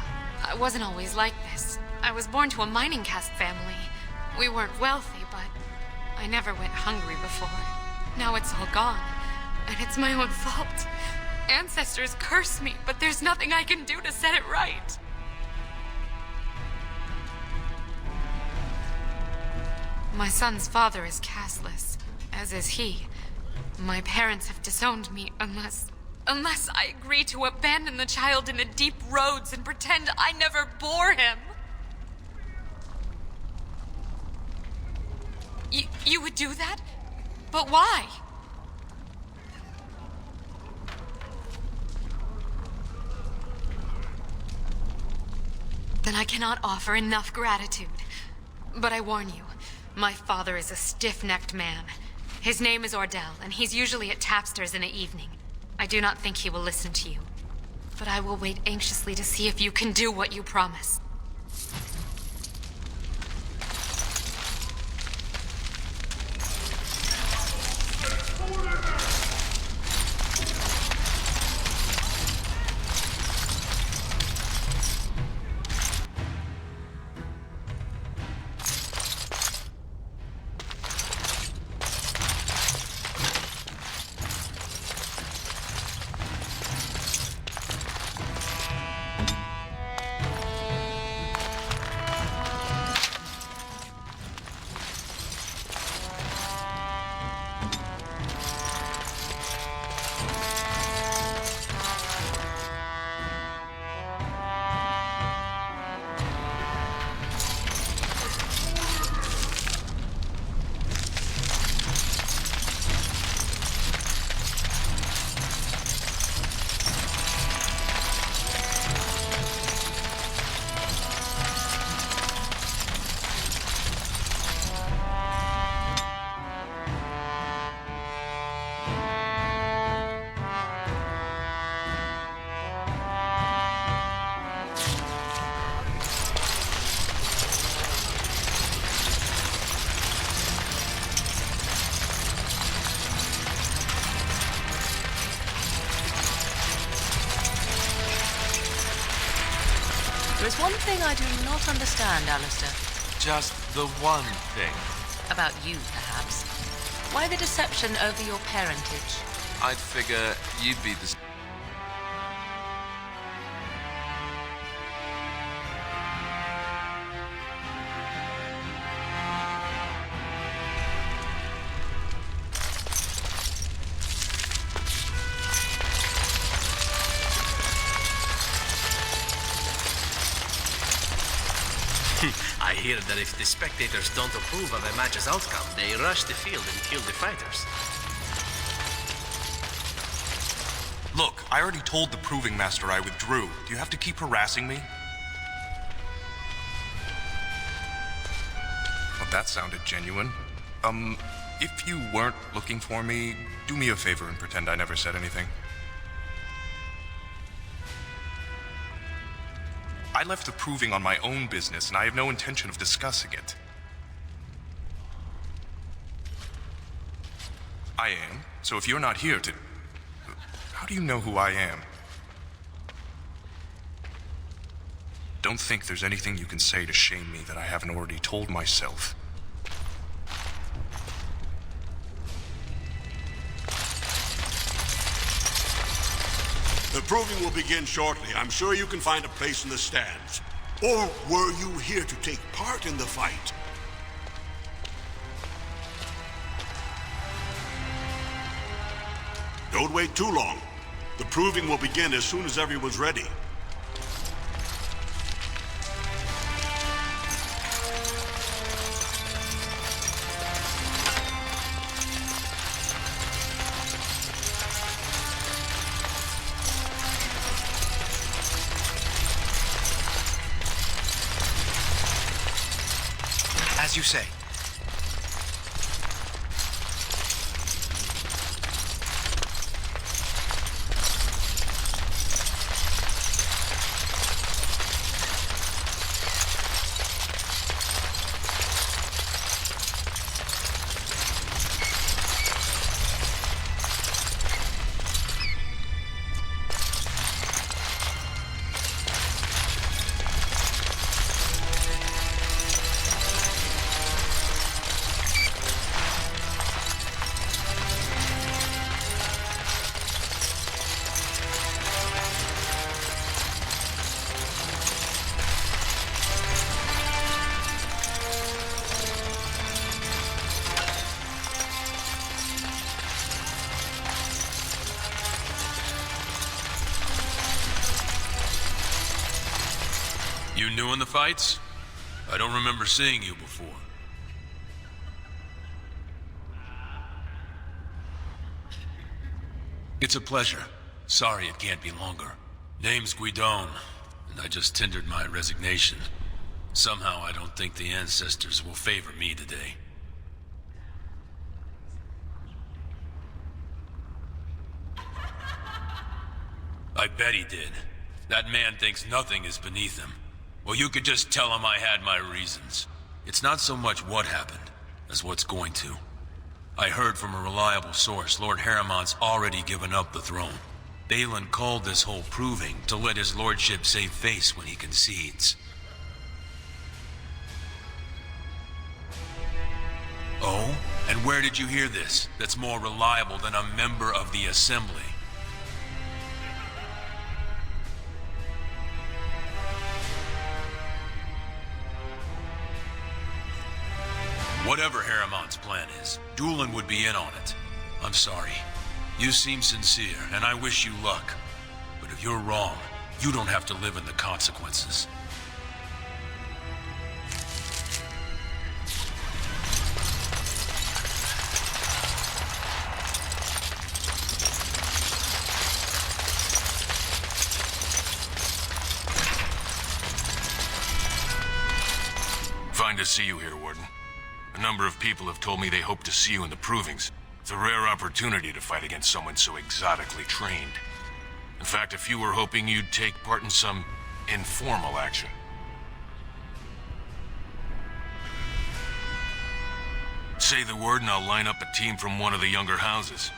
I wasn't always like this. I was born to a mining caste family. We weren't wealthy, but I never went hungry before. Now it's all gone, and it's my own fault. Ancestors curse me, but there's nothing I can do to set it right. My son's father is casteless, as is he. My parents have disowned me unless I agree to abandon the child in the deep roads and pretend I never bore him. You would do that? But why? Then I cannot offer enough gratitude. But I warn you, my father is a stiff-necked man. His name is Ordell, and he's usually at Tapster's in the evening. I do not think he will listen to you. But I will wait anxiously to see if you can do what you promise. There is one thing I do not understand, Alistair. Just the one thing. About you, perhaps. Why the deception over your parentage? I'd figure you'd be the... I hear that if the spectators don't approve of a match's outcome, they rush the field and kill the fighters. Look, I already told the Proving Master I withdrew. Do you have to keep harassing me? Well, that sounded genuine. If you weren't looking for me, do me a favor and pretend I never said anything. I left the Proving on my own business, and I have no intention of discussing it. I am, so if you're not here to... How do you know who I am? Don't think there's anything you can say to shame me that I haven't already told myself. The proving will begin shortly. I'm sure you can find a place in the stands. Or were you here to take part in the fight? Don't wait too long. The proving will begin as soon as everyone's ready. As you say. You new in the fights? I don't remember seeing you before. It's a pleasure. Sorry it can't be longer. Name's Guidon, and I just tendered my resignation. Somehow I don't think the ancestors will favor me today. I bet he did. That man thinks nothing is beneath him. Well, you could just tell him I had my reasons. It's not so much what happened, as what's going to. I heard from a reliable source Lord Harriman's already given up the throne. Balin called this whole proving to let his lordship save face when he concedes. Oh? And where did you hear this that's more reliable than a member of the Assembly? Whatever Harriman's plan is, Doolin would be in on it. I'm sorry. You seem sincere, and I wish you luck. But if you're wrong, you don't have to live in the consequences. Fine to see you here, Warden. A number of people have told me they hope to see you in the provings. It's a rare opportunity to fight against someone so exotically trained. In fact, a few were hoping you'd take part in some informal action. Say the word and I'll line up a team from one of the younger houses.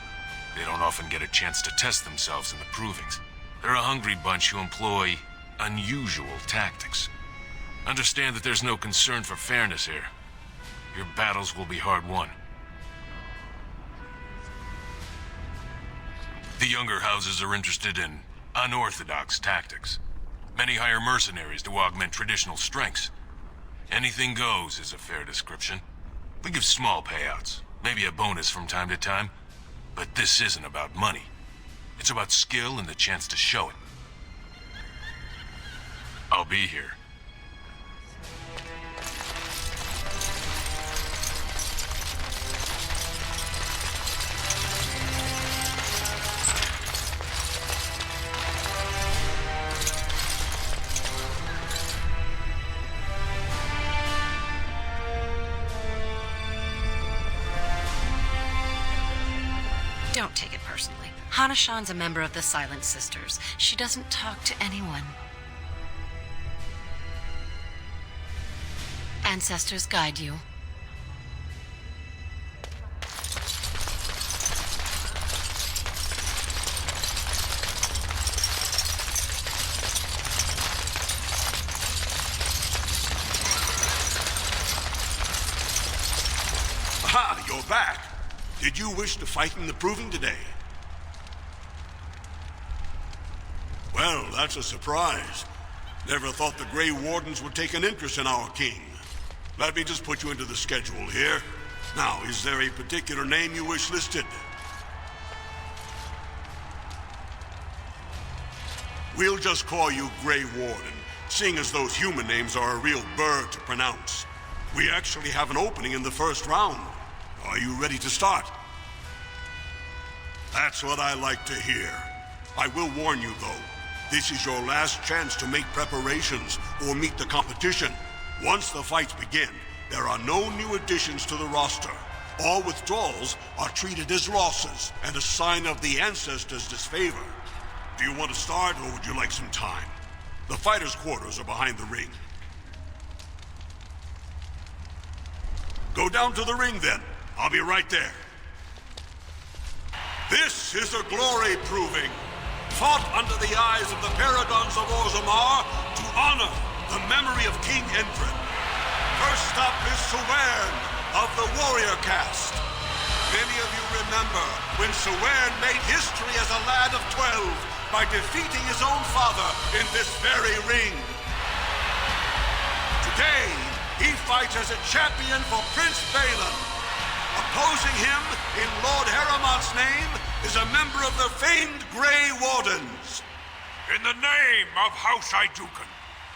They don't often get a chance to test themselves in the provings. They're a hungry bunch who employ unusual tactics. Understand that there's no concern for fairness here. Your battles will be hard won. The younger houses are interested in unorthodox tactics. Many hire mercenaries to augment traditional strengths. Anything goes is a fair description. We give small payouts, maybe a bonus from time to time, but this isn't about money. It's about skill and the chance to show it. I'll be here. Don't take it personally. Hana-shan's a member of the Silent Sisters. She doesn't talk to anyone. Ancestors guide you. Aha, you're back. Did you wish to fight in the proving today? Well, that's a surprise. Never thought the Grey Wardens would take an interest in our king. Let me just put you into the schedule here. Now, is there a particular name you wish listed? We'll just call you Grey Warden, seeing as those human names are a real burr to pronounce. We actually have an opening in the first round. Are you ready to start? That's what I like to hear. I will warn you, though. This is your last chance to make preparations or meet the competition. Once the fights begin, there are no new additions to the roster. All withdrawals are treated as losses and a sign of the ancestors' disfavor. Do you want to start, or would you like some time? The fighters' quarters are behind the ring. Go down to the ring, then. I'll be right there. This is a glory proving, fought under the eyes of the paragons of Orzammar to honor the memory of King Endrin. First up is Sewern of the warrior caste. Many of you remember when Sewern made history as a lad of 12 by defeating his own father in this very ring. Today, he fights as a champion for Prince Balin. Opposing him, in Lord Heramont's name, is a member of the famed Grey Wardens. In the name of House Idukan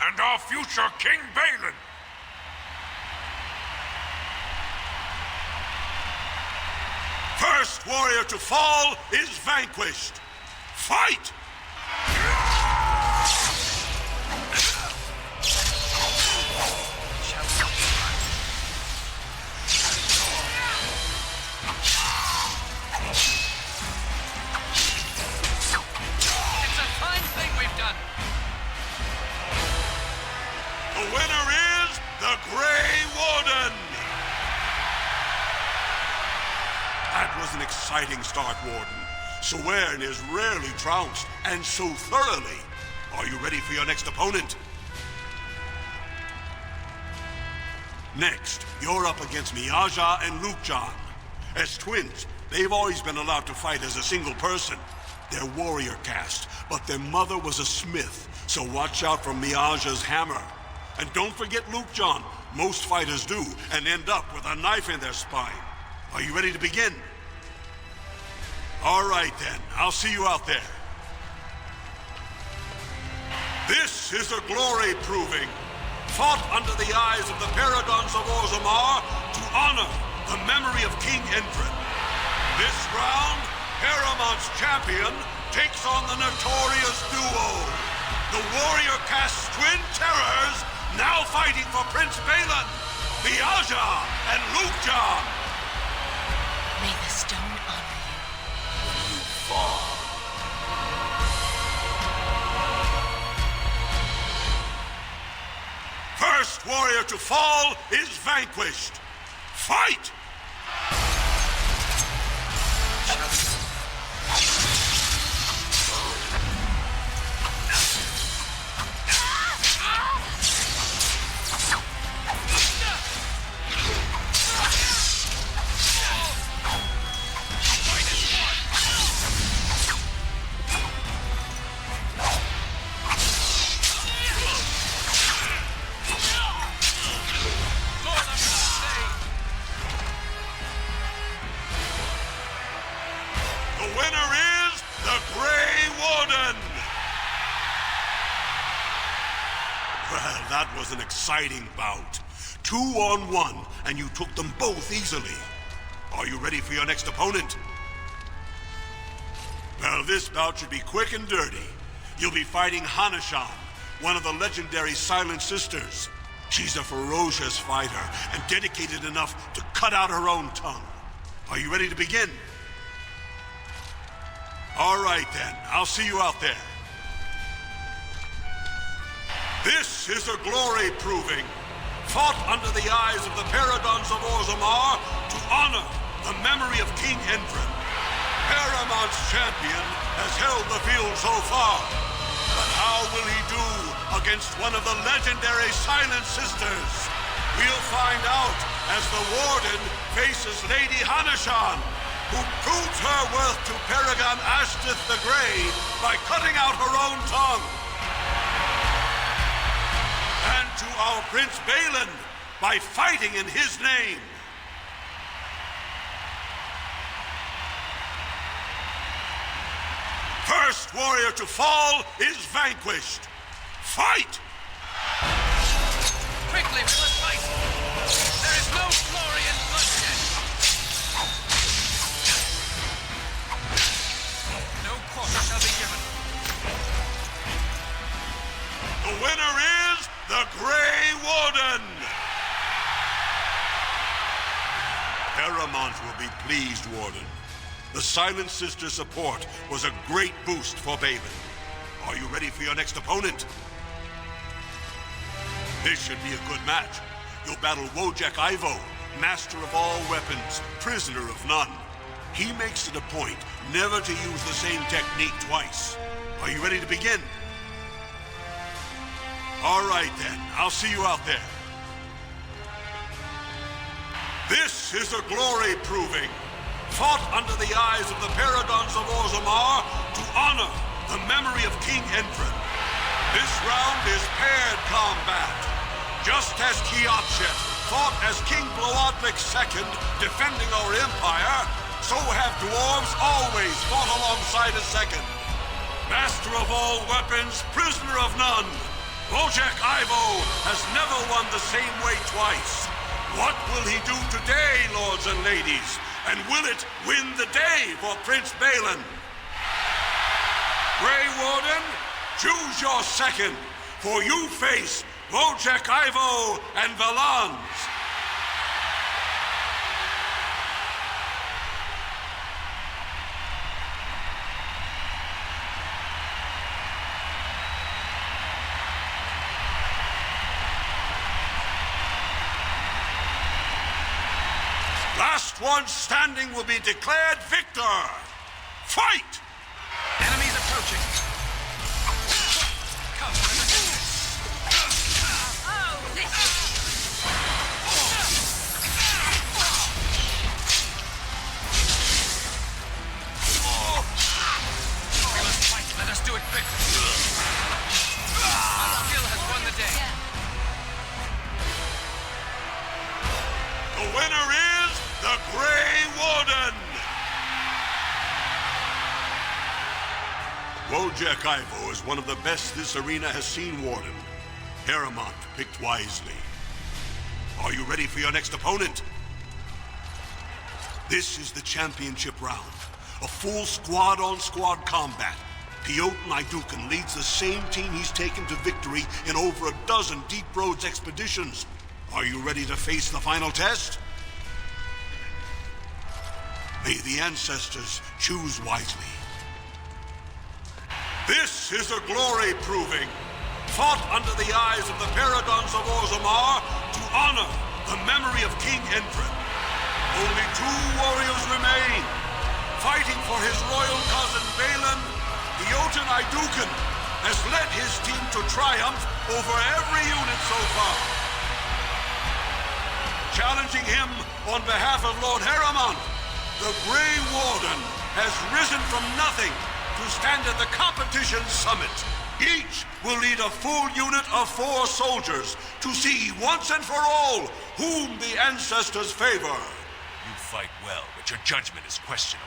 and our future King Balin. First warrior to fall is vanquished. Fight! The winner is the Grey Warden! That was an exciting start, Warden. Sewern is rarely trounced, and so thoroughly. Are you ready for your next opponent? Next, you're up against Miaja and Lukejan. As twins, they've always been allowed to fight as a single person. They're warrior caste, but their mother was a smith, so watch out for Miaja's hammer. And don't forget Lukejan. Most fighters do, and end up with a knife in their spine. Are you ready to begin? All right, then. I'll see you out there. This is a glory proving, fought under the eyes of the paragons of Orzammar to honor the memory of King Endrin. This round, Heramont's champion takes on the notorious duo, the warrior caste twin terrors, now fighting for Prince Balin, Miaja and Lukejan. May the stone honor you when you fall. First warrior to fall is vanquished. Fight! Well, that was an exciting bout. 2-on-1, and you took them both easily. Are you ready for your next opponent? Well, this bout should be quick and dirty. You'll be fighting Hanashan, one of the legendary Silent Sisters. She's a ferocious fighter and dedicated enough to cut out her own tongue. Are you ready to begin? All right, then. I'll see you out there. This is a glory proving, fought under the eyes of the Paragons of Orzammar to honor the memory of King Endrin. Paramount's champion has held the field so far, but how will he do against one of the legendary Silent Sisters? We'll find out as the Warden faces Lady Hanashan, who proves her worth to Paragon Ashtith the Grey by cutting out her own tongue. And to our Prince Balin by fighting in his name. First warrior to fall is vanquished. Fight! Quickly, we must fight! There is no glory in bloodshed! No quarter shall be given. The winner is the Grey Warden! Paramount will be pleased, Warden. The Silent Sister support was a great boost for Balin. Are you ready for your next opponent? This should be a good match. You'll battle Wojek Ivo, master of all weapons, prisoner of none. He makes it a point never to use the same technique twice. Are you ready to begin? All right, then. I'll see you out there. This is a glory proving, fought under the eyes of the Paragons of Orzammar to honor the memory of King Endrin. This round is paired combat. Just as Kiakshet fought as King Bloodlik II, defending our empire, so have dwarves always fought alongside a second. Master of all weapons, prisoner of none, Wojek Ivo has never won the same way twice. What will he do today, lords and ladies? And will it win the day for Prince Balin? Grey Warden, choose your second, for you face Wojek Ivo and Valance. Last one standing will be declared victor. Fight! Enemies approaching. Come, let us do this. We must fight. Let us do it quickly. Our skill has won the day. The winner is the Grey Warden! Wojek Ivo is one of the best this arena has seen, Warden. Paramount picked wisely. Are you ready for your next opponent? This is the championship round. A full squad-on-squad combat. Piotr Naidukan leads the same team he's taken to victory in over a dozen Deep Roads expeditions. Are you ready to face the final test? May the ancestors choose wisely. This is a glory proving, fought under the eyes of the Paragons of Orzammar to honor the memory of King Endrin. Only two warriors remain. Fighting for his royal cousin Balin, Piotr Naidukan has led his team to triumph over every unit so far. Challenging him on behalf of Lord Harrowmont, the Grey Warden has risen from nothing to stand at the competition summit. Each will lead a full unit of 4 soldiers to see once and for all whom the ancestors favor. You fight well, but your judgment is questionable.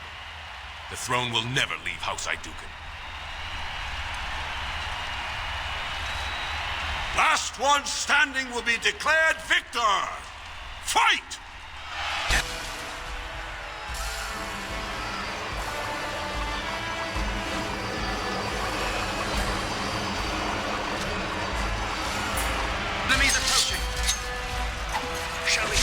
The throne will never leave House Idukan. Last one standing will be declared victor. Fight! Enemies approaching. Shall we?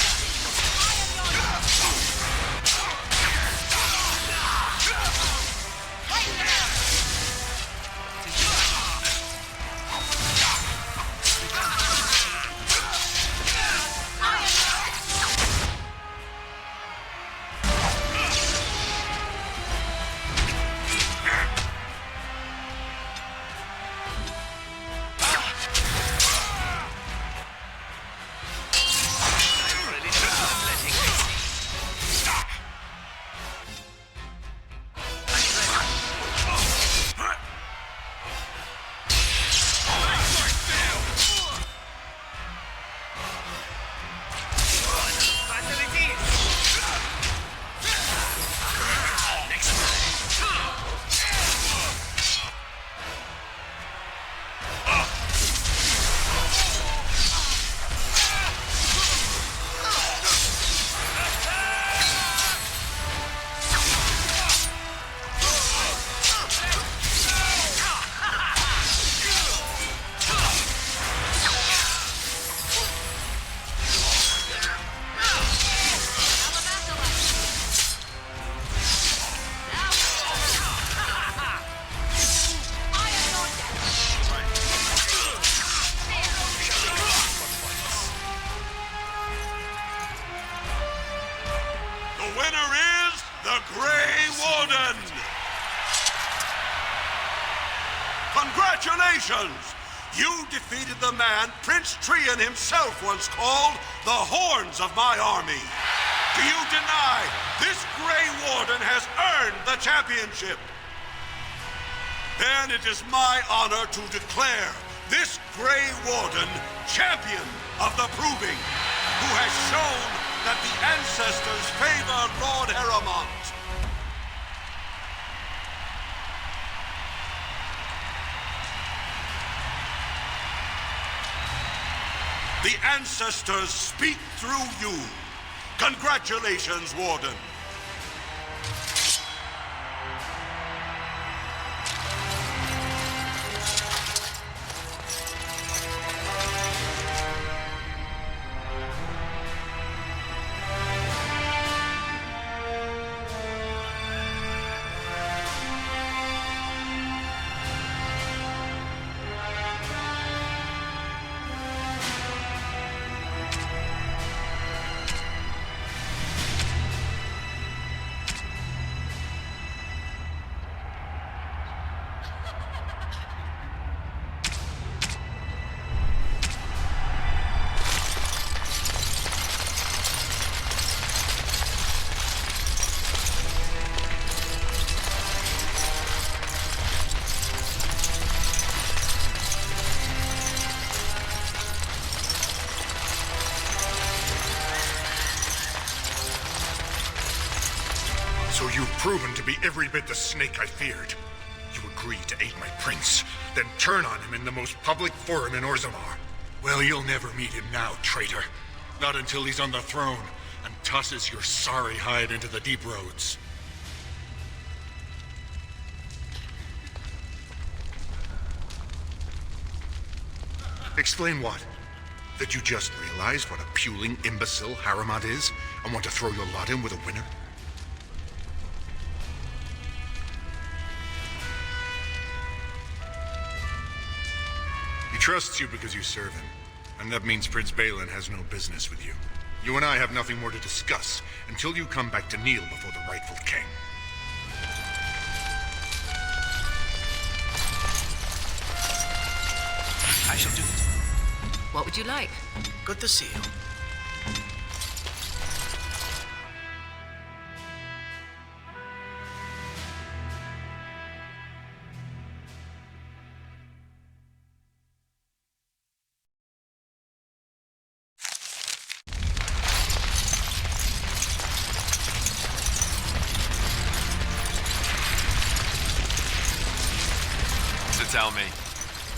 Grey Warden! Congratulations! You defeated the man Prince Trian himself once called the Horns of my army. Do you deny this Grey Warden has earned the championship? Then it is my honor to declare this Grey Warden champion of the Proving, who has shown that the ancestors favor Lord Haramont. The ancestors speak through you. Congratulations, Warden. So you've proven to be every bit the snake I feared. You agreed to aid my prince, then turn on him in the most public forum in Orzammar. Well, you'll never meet him now, traitor. Not until he's on the throne and tosses your sorry hide into the deep roads. Explain what? That you just realized what a puling imbecile Haramont is and want to throw your lot in with a winner? He trusts you because you serve him, and that means Prince Balin has no business with you. You and I have nothing more to discuss until you come back to kneel before the rightful king. I shall do it. What would you like? Good to see you. Tell me,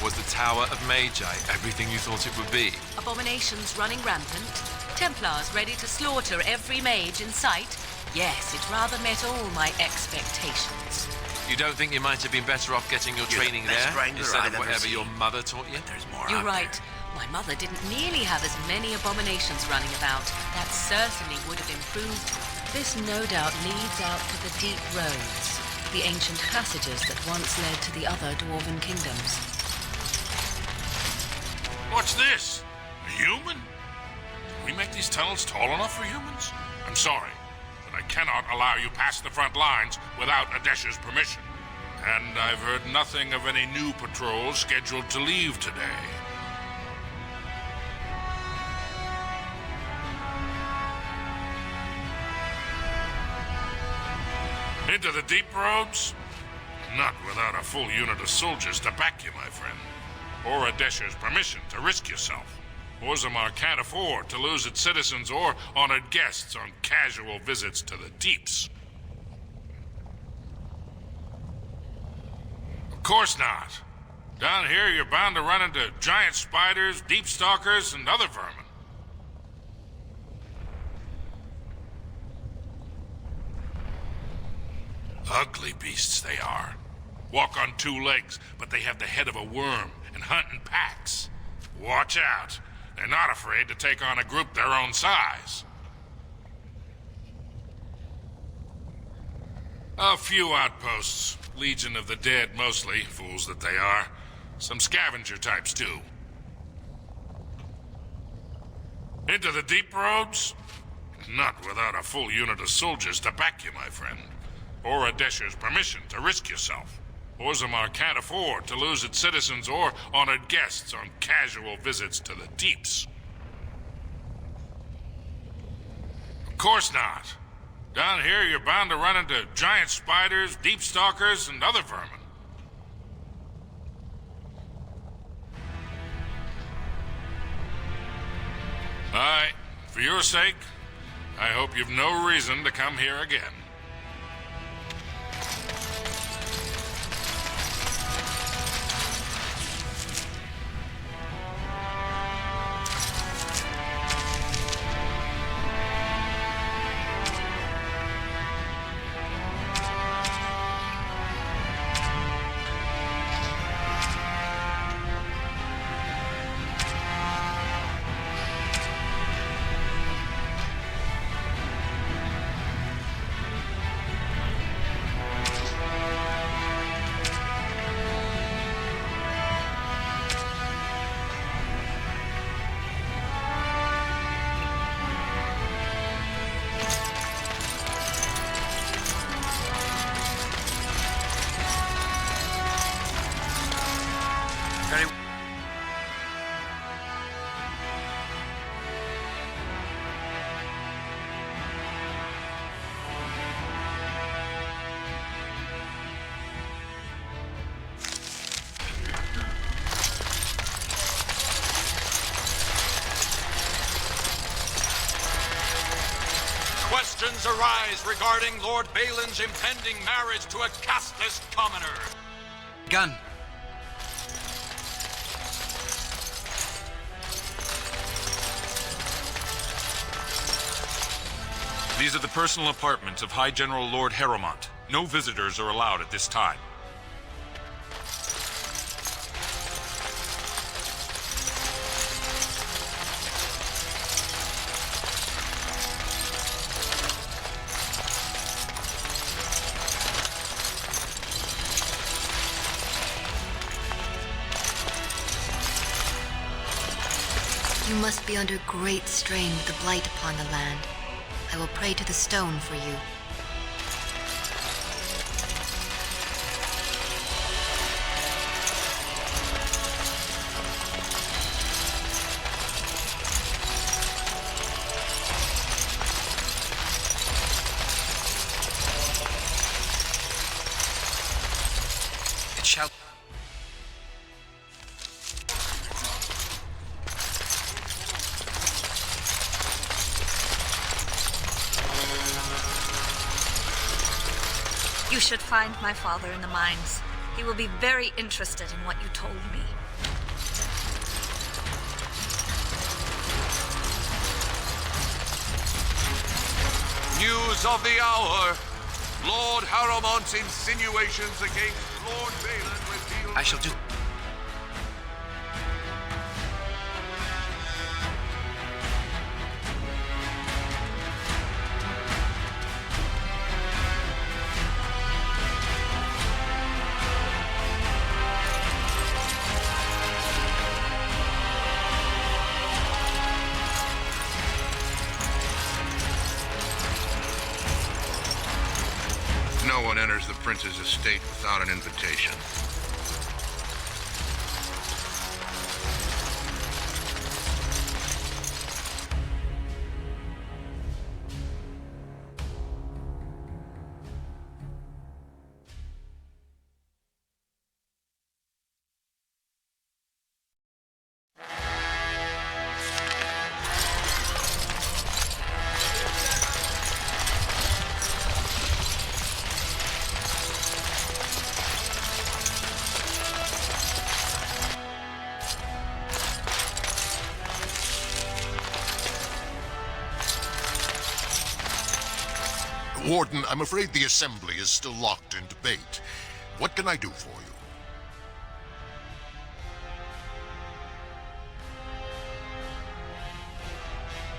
Was the Tower of Magi everything you thought it would be? Abominations running rampant? Templars ready to slaughter every mage in sight? Yes, it rather met all my expectations. You don't think you might have been better off getting your training there instead of whatever your mother taught you? You're right. My mother didn't nearly have as many abominations running about. That certainly would have improved. This no doubt leads out to the deep roads, the ancient passages that once led to the other dwarven kingdoms. What's this? A human? Can we make these tunnels tall enough for humans? I'm sorry, but I cannot allow you past the front lines without Adesha's permission. And I've heard nothing of any new patrols scheduled to leave today. Into the deep roads? Not without a full unit of soldiers to back you, my friend. Or Adesha's permission to risk yourself. Orzammar can't afford to lose its citizens or honored guests on casual visits to the deeps. Of course not. Down here, you're bound to run into giant spiders, deep stalkers, and other vermin. Ugly beasts they are. Walk on two legs, but they have the head of a worm and hunt in packs. Watch out. They're not afraid to take on a group their own size. A few outposts. Legion of the Dead mostly, fools that they are. Some scavenger types too. Into the deep roads? Not without a full unit of soldiers to back you, my friend. Or Adesha's permission to risk yourself. Orzammar can't afford to lose its citizens or honored guests on casual visits to the deeps. Of course not. Down here, you're bound to run into giant spiders, deep stalkers, and other vermin. Aye, for your sake, I hope you've no reason to come here again. Questions arise regarding Lord Balin's impending marriage to a casteless commoner. Gun. These are the personal apartments of High General Lord Heromont. No visitors are allowed at this time. You must be under great strain with the blight upon the land. I will pray to the stone for you. It shall... You should find my father in the mines. He will be very interested in what you told me. news of the hour. Lord Haramont's insinuations against Lord Balin revealed... I shall do... No one enters the prince's estate without an invitation. Warden, I'm afraid the assembly is still locked in debate. What can I do for you?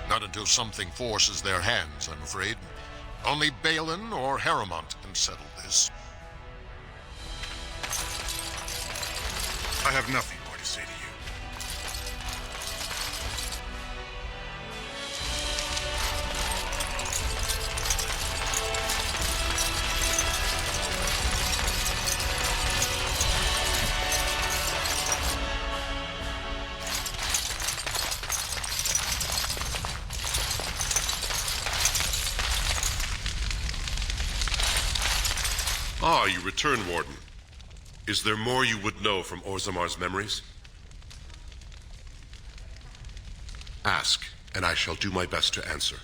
Not until something forces their hands, I'm afraid. Only Balin or Haramont can settle this. I have nothing more to say to you. Ah, you return, Warden. Is there more you would know from Orzamar's memories? Ask, and I shall do my best to answer.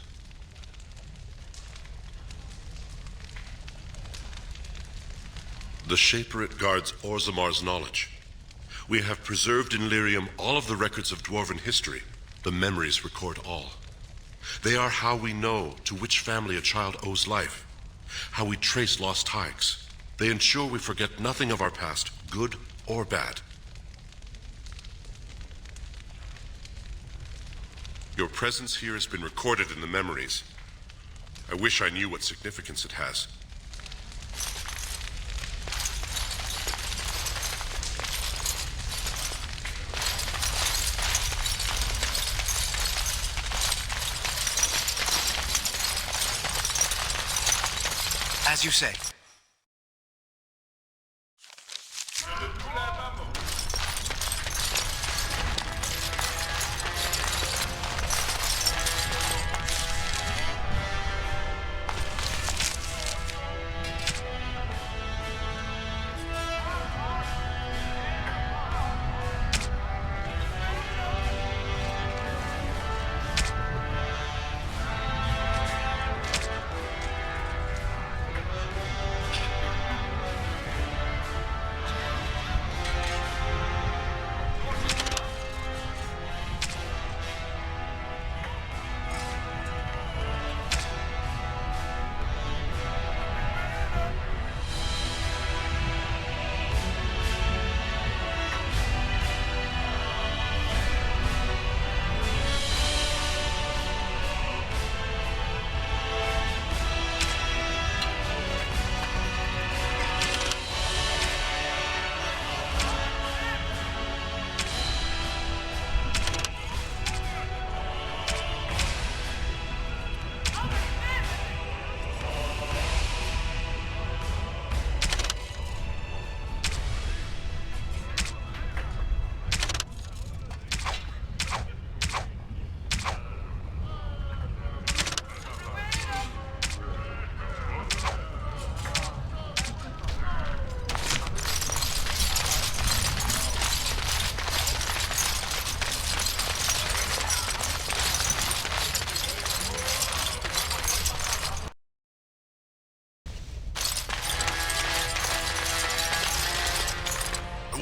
The Shaperit guards Orzamar's knowledge. We have preserved in Lyrium all of the records of Dwarven history. The memories record all. They are how we know to which family a child owes life, how we trace lost Haigs. They ensure we forget nothing of our past, good or bad. Your presence here has been recorded in the memories. I wish I knew what significance it has. As you say.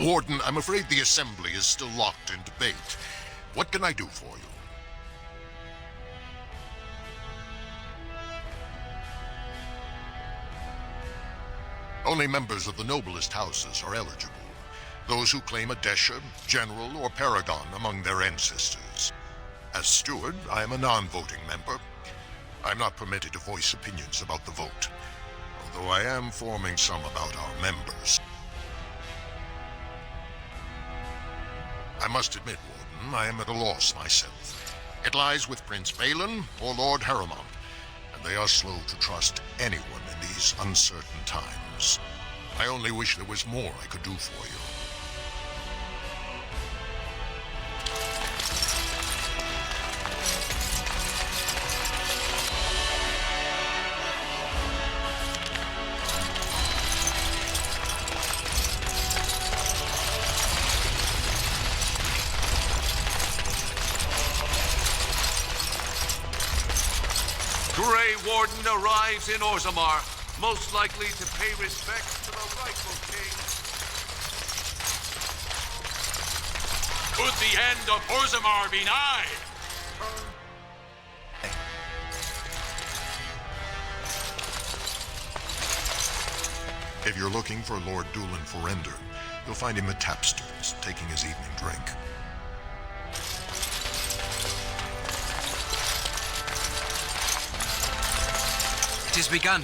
Warden, I'm afraid the assembly is still locked in debate. What can I do for you? Only members of the noblest houses are eligible. Those who claim a Desha, General, or Paragon among their ancestors. As steward, I am a non-voting member. I'm not permitted to voice opinions about the vote, although I am forming some about our members. I must admit, Warden, I am at a loss myself. It lies with Prince Balin or Lord Harrowmont, and they are slow to trust anyone in these uncertain times. I only wish there was more I could do for you. Grey Warden arrives in Orzammar, most likely to pay respects to the rightful king. Could the end of Orzammar be nigh? If you're looking for Lord Dulin Forender, you'll find him at Tapsters, taking his evening drink. It has begun.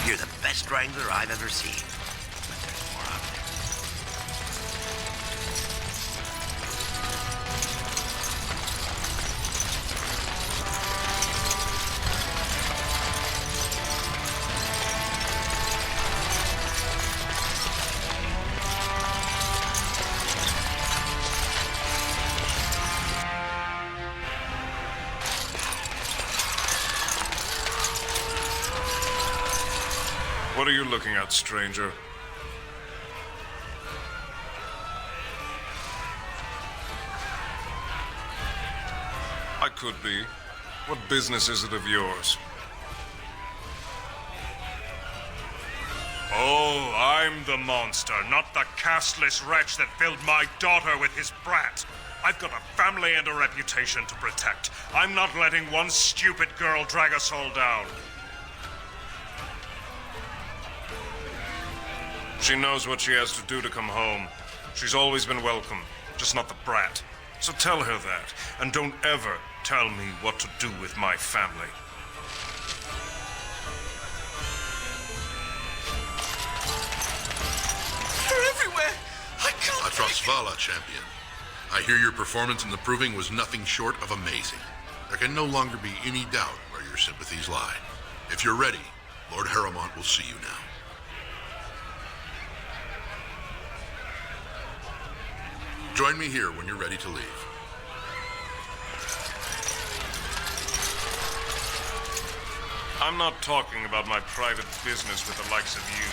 You're the best wrangler I've ever seen. But there's more out there. What are you looking at, stranger? I could be. What business is it of yours? Oh, I'm the monster, not the castless wretch that filled my daughter with his brat. I've got a family and a reputation to protect. I'm not letting one stupid girl drag us all down. She knows what she has to do to come home. She's always been welcome, just not the brat. So tell her that, and don't ever tell me what to do with my family. They're everywhere! I can't... Atrosvala, champion. I hear your performance in the proving was nothing short of amazing. There can no longer be any doubt where your sympathies lie. If you're ready, Lord Harrowmont will see you now. Join me here when you're ready to leave. I'm not talking about my private business with the likes of you.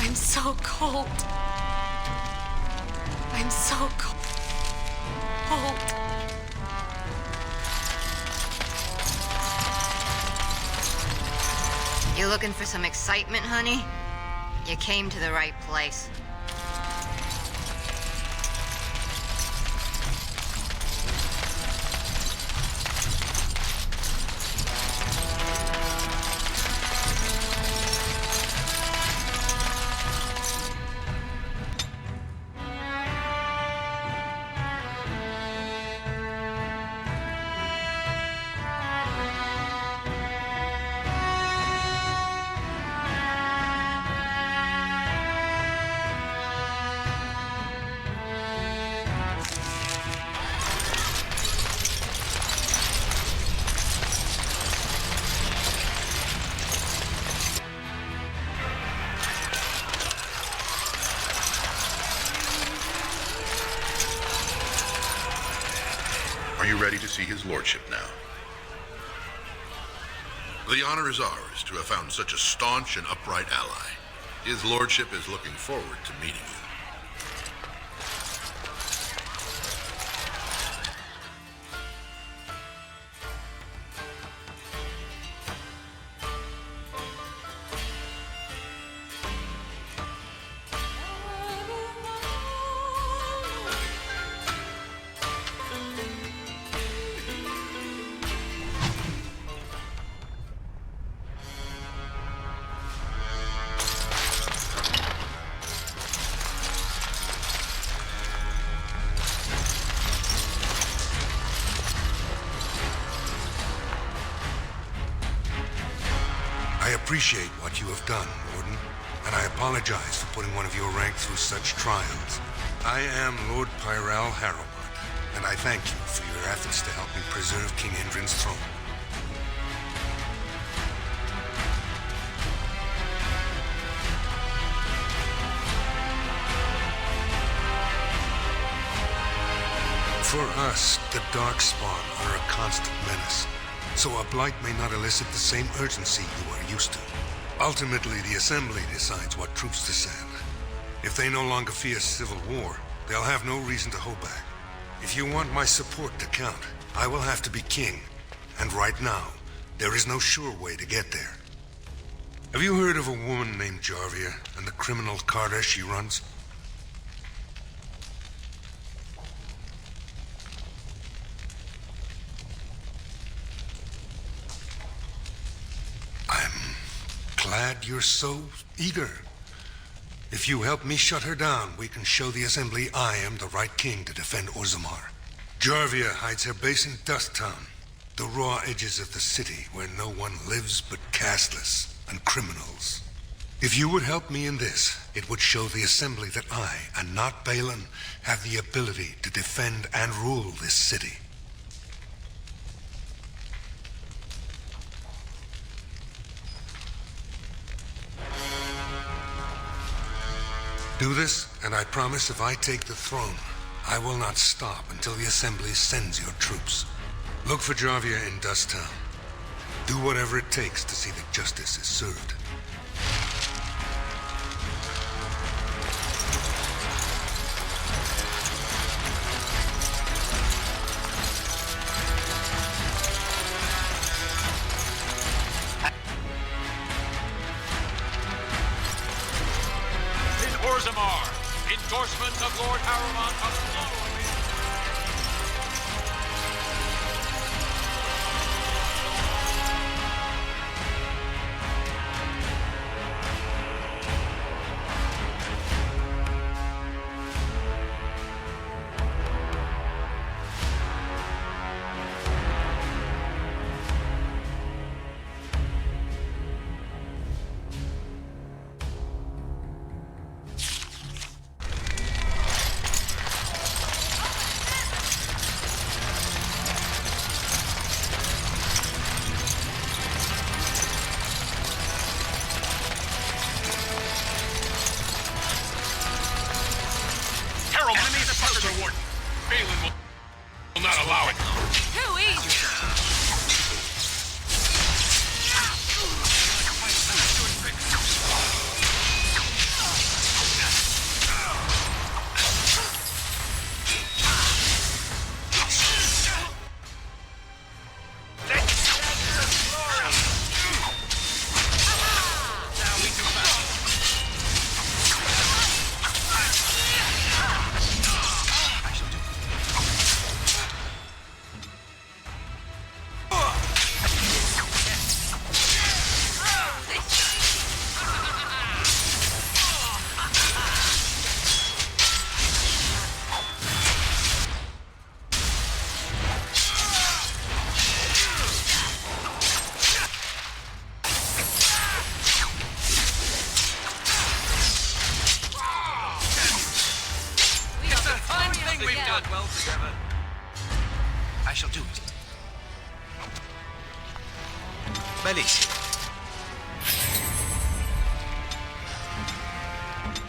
I'm so cold. I'm so cold. You looking for some excitement, honey? You came to the right place. you ready to see his lordship now? The honor is ours to have found such a staunch and upright ally. His lordship is looking forward to meeting you. I appreciate what you have done, Warden, and I apologize for putting one of your rank through such trials. I am Lord Pyral Harrowmont, and I thank you for your efforts to help me preserve King Indrin's throne. For us, the Darkspawn are a constant menace, so a blight may not elicit the same urgency you are used to. Ultimately, the Assembly decides what troops to send. If they no longer fear civil war, they'll have no reason to hold back. If you want my support to count, I will have to be king. And right now, there is no sure way to get there. Have you heard of a woman named Jarvia and the criminal Carter she runs? Glad you're so eager. If you help me shut her down, we can show the Assembly I am the right king to defend Orzammar. Jarvia hides her base in Dust Town, the raw edges of the city where no one lives but castless and criminals. If you would help me in this, it would show the Assembly that I, and not Balin, have the ability to defend and rule this city. Do this, and I promise if I take the throne, I will not stop until the Assembly sends your troops. Look for Jarvia in Dust Town. Do whatever it takes to see that justice is served. Orzammar, endorsement of Lord Harrowmont of the following. Enemies approaching. Warden. Balin will not allow it. Too easy. Well together. I shall do it. Melissa.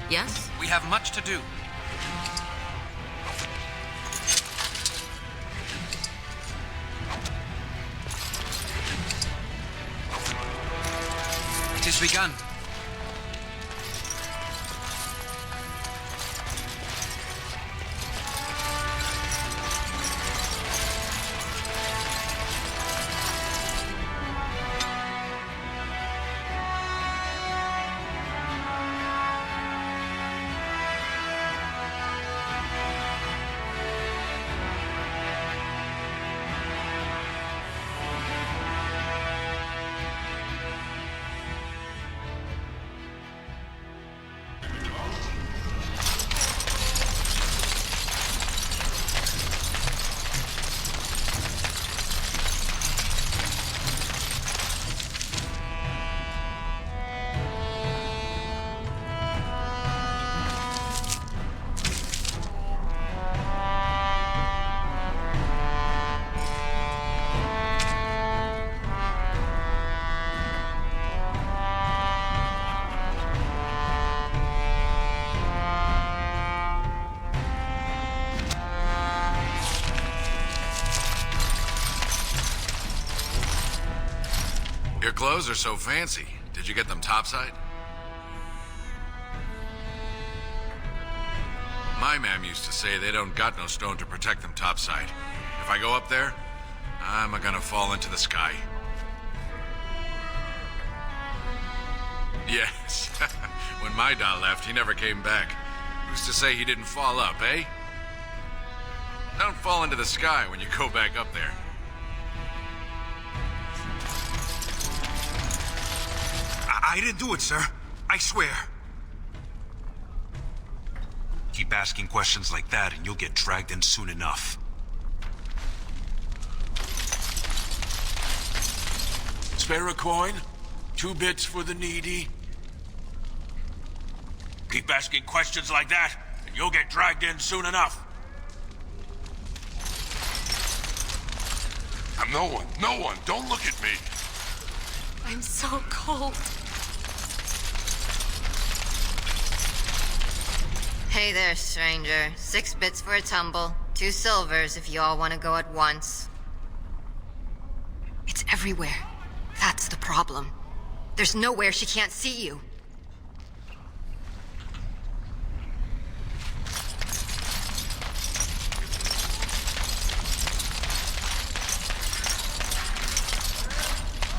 Yes? We have much to do. It has begun. Your clothes are so fancy. Did you get them topside? My mam used to say they don't got no stone to protect them topside. If I go up there, I'm gonna fall into the sky. Yes. When my da left, he never came back. Who's to say he didn't fall up, eh? Don't fall into the sky when you go back up there. I didn't do it, sir. I swear. Keep asking questions like that and you'll get dragged in soon enough. Spare a coin? 2 bits for the needy? Keep asking questions like that and you'll get dragged in soon enough. I'm no one. Don't look at me. I'm so cold. Hey there, stranger. 6 bits for a tumble. 2 silvers if you all want to go at once. It's everywhere. That's the problem. There's nowhere she can't see you.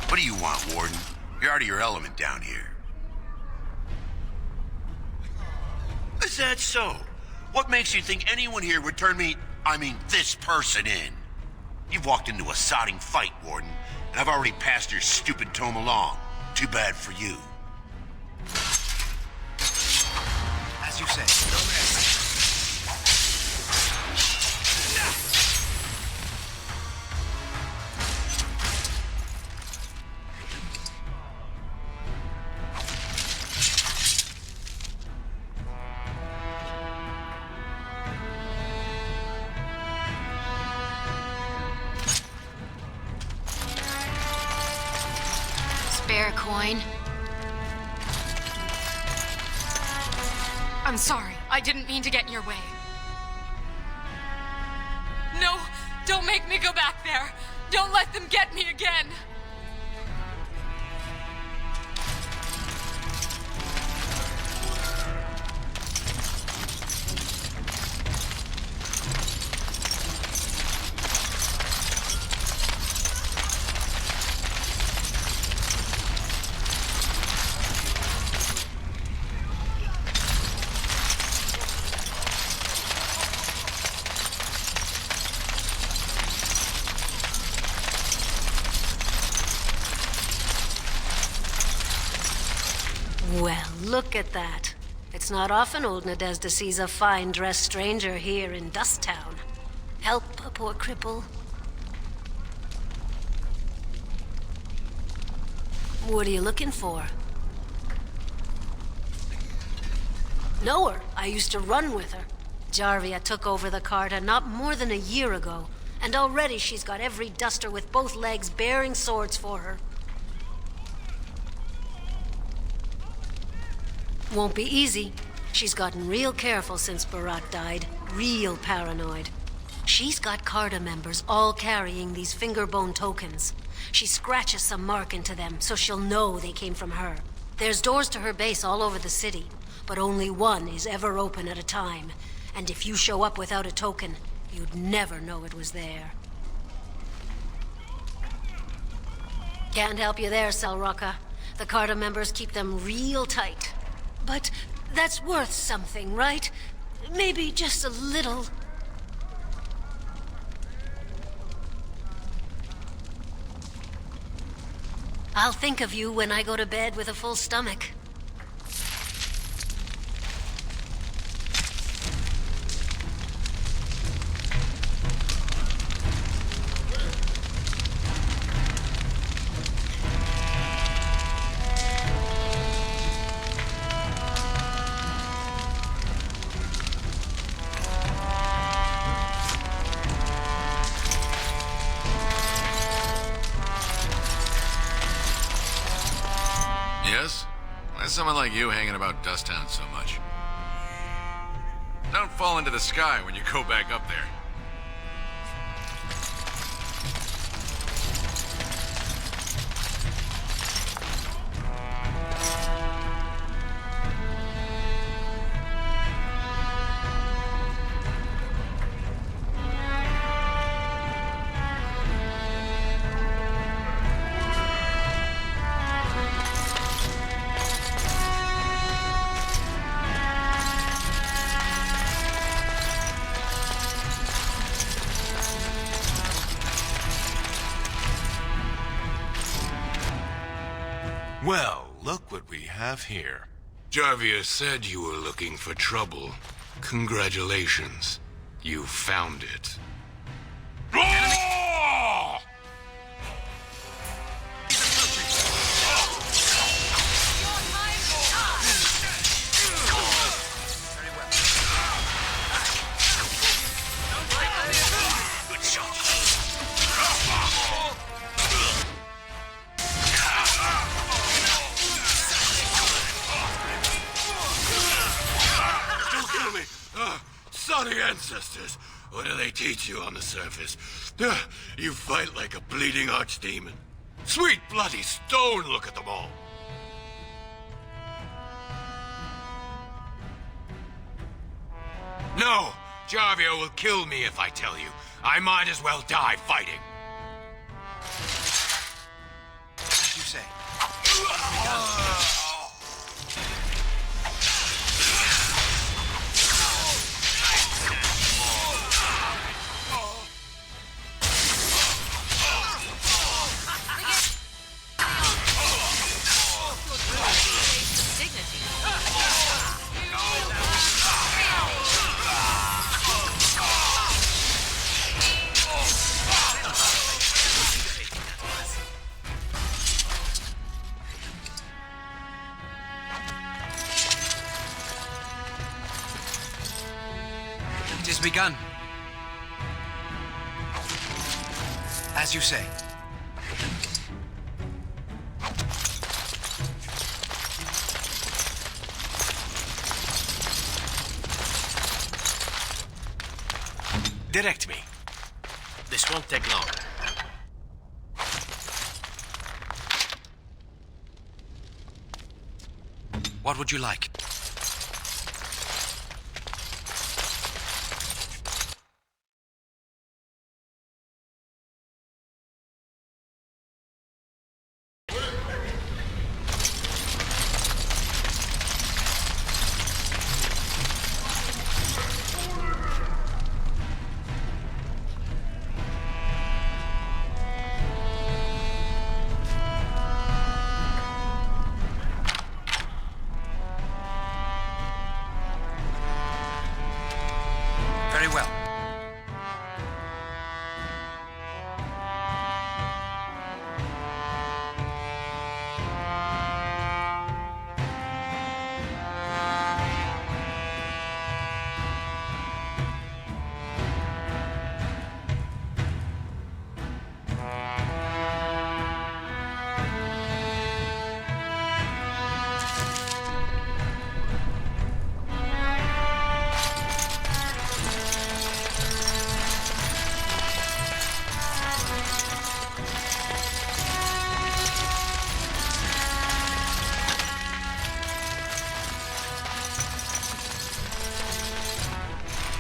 What do you want, Warden? You're out of your element down here. Is that so? What makes you think anyone here would turn this person in? You've walked into a sodding fight, Warden, and I've already passed your stupid tome along. Too bad for you. As you say, go ahead. Spare coin? I'm sorry. I didn't mean to get in your way. No! Don't make me go back there! Don't let them get me again! Well, look at that. It's not often old Nadezda sees a fine-dressed stranger here in Dust Town. Help a poor cripple. What are you looking for? Know her. I used to run with her. Jarvia took over the Carta not more than a year ago, and already she's got every duster with both legs bearing swords for her. Won't be easy. She's gotten real careful since Barat died. Real paranoid. She's got Carta members all carrying these fingerbone tokens. She scratches some mark into them so she'll know they came from her. There's doors to her base all over the city, but only one is ever open at a time. And if you show up without a token, you'd never know it was there. Can't help you there, Selrocka. The Carter members keep them real tight. But that's worth something, right? Maybe just a little. I'll think of you when I go to bed with a full stomach. Yes? Why is someone like you hanging about Dusttown so much? Don't fall into the sky when you go back up there. Well, look what we have here. Jarvia said you were looking for trouble. Congratulations. You found it. Good shot. Don't kill me! Sorry, ancestors. What do they teach you on the surface? You fight like a bleeding archdemon. Sweet bloody stone, look at them all. No! Jarvia will kill me if I tell you. I might as well die fighting. As you say. It has begun. As you say. Direct me. This won't take long. What would you like?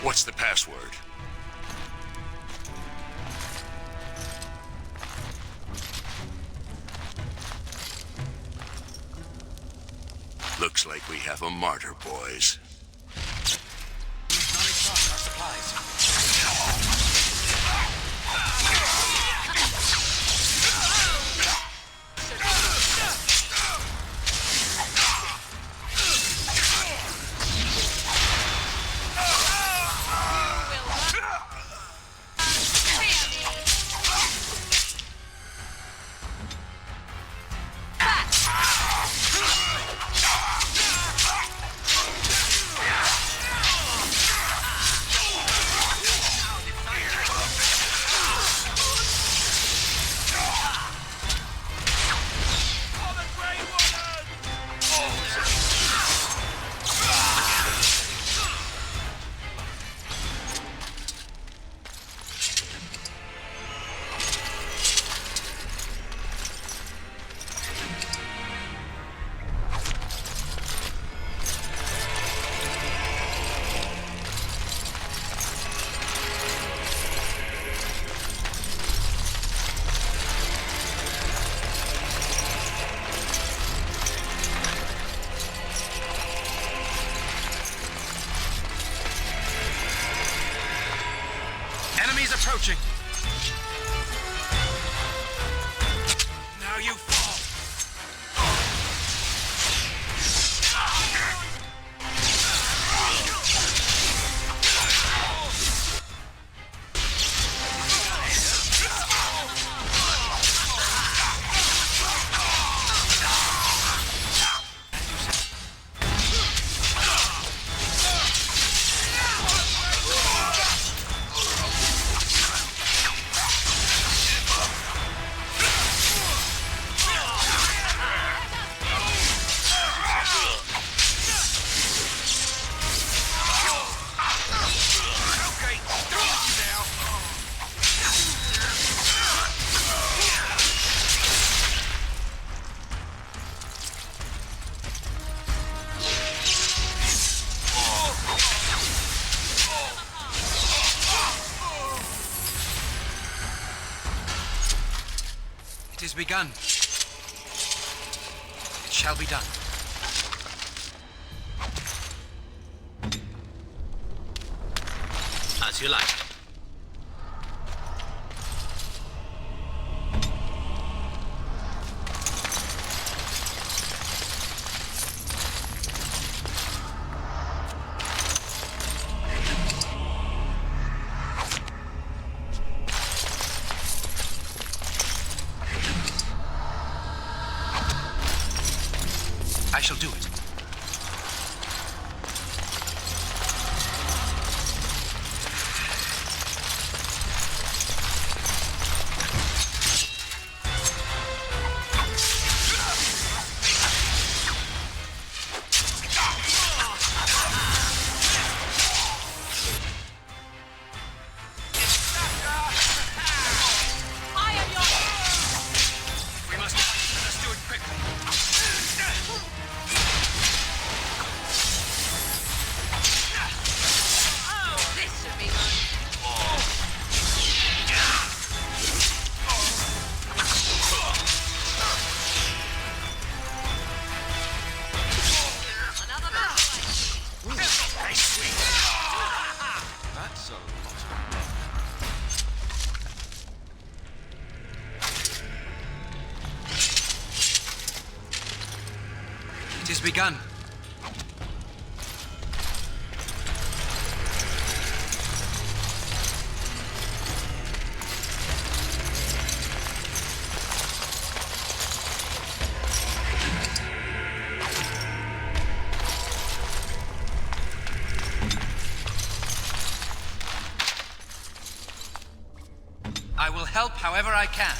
What's the password? Looks like we have a martyr, boys. Approaching. Now you fall. It is begun. It shall be done. As you like. I shall do it. We must fight. Let us do it quickly. That's a lot. It is begun. I will help however I can.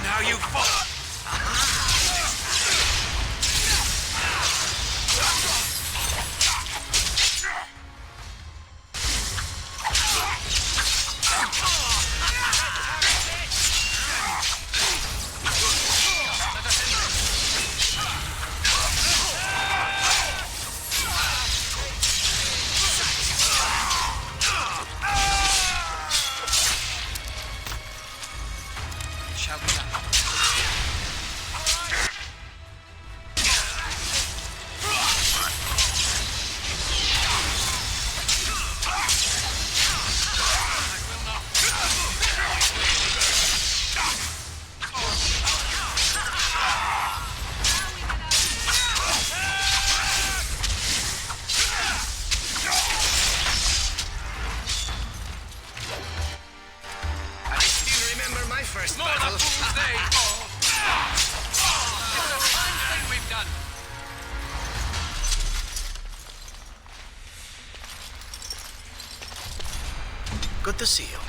Now you fall. shall be done. First more battle. The fool's day. It's a fine thing we've done. Good to see you.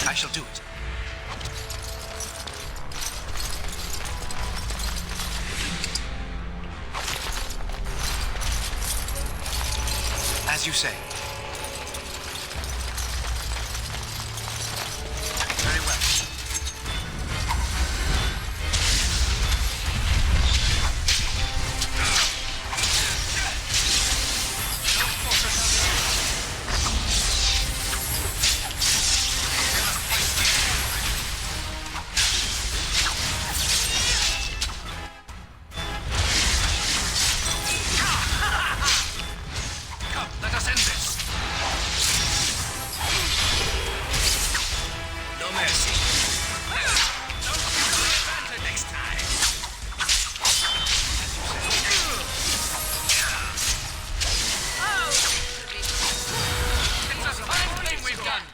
I shall do it. As you say. Very well. Let us end this. No mercy. Don't take advantage next time. It's a fine thing we've done.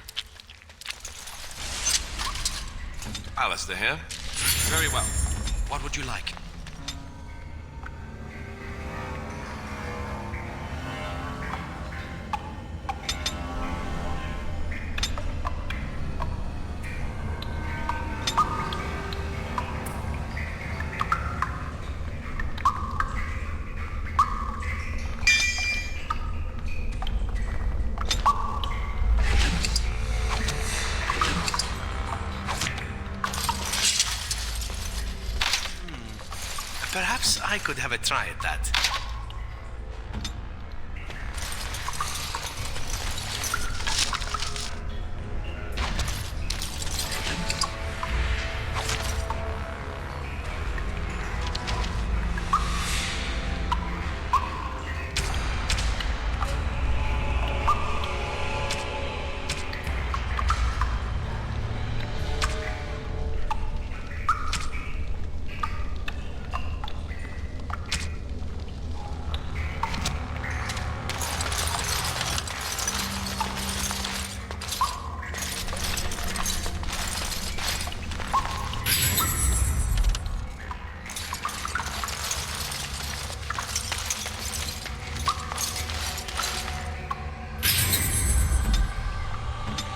Alistair here. Very well. What would you like? Perhaps I could have a try at that.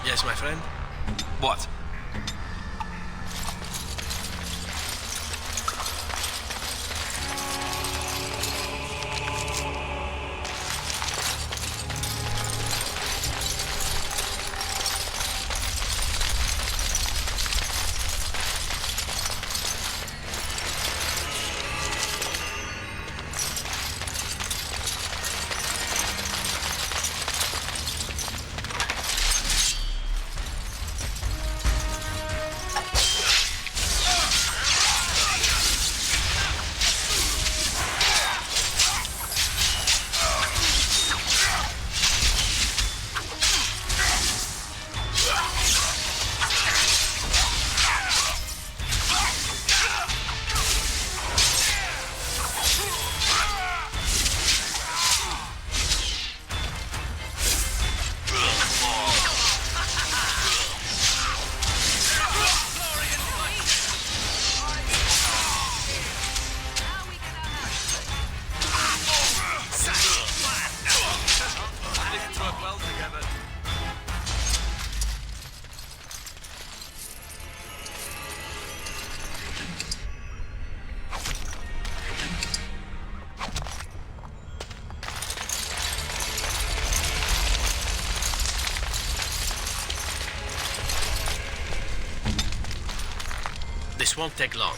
Yes, my friend? What? This won't take long.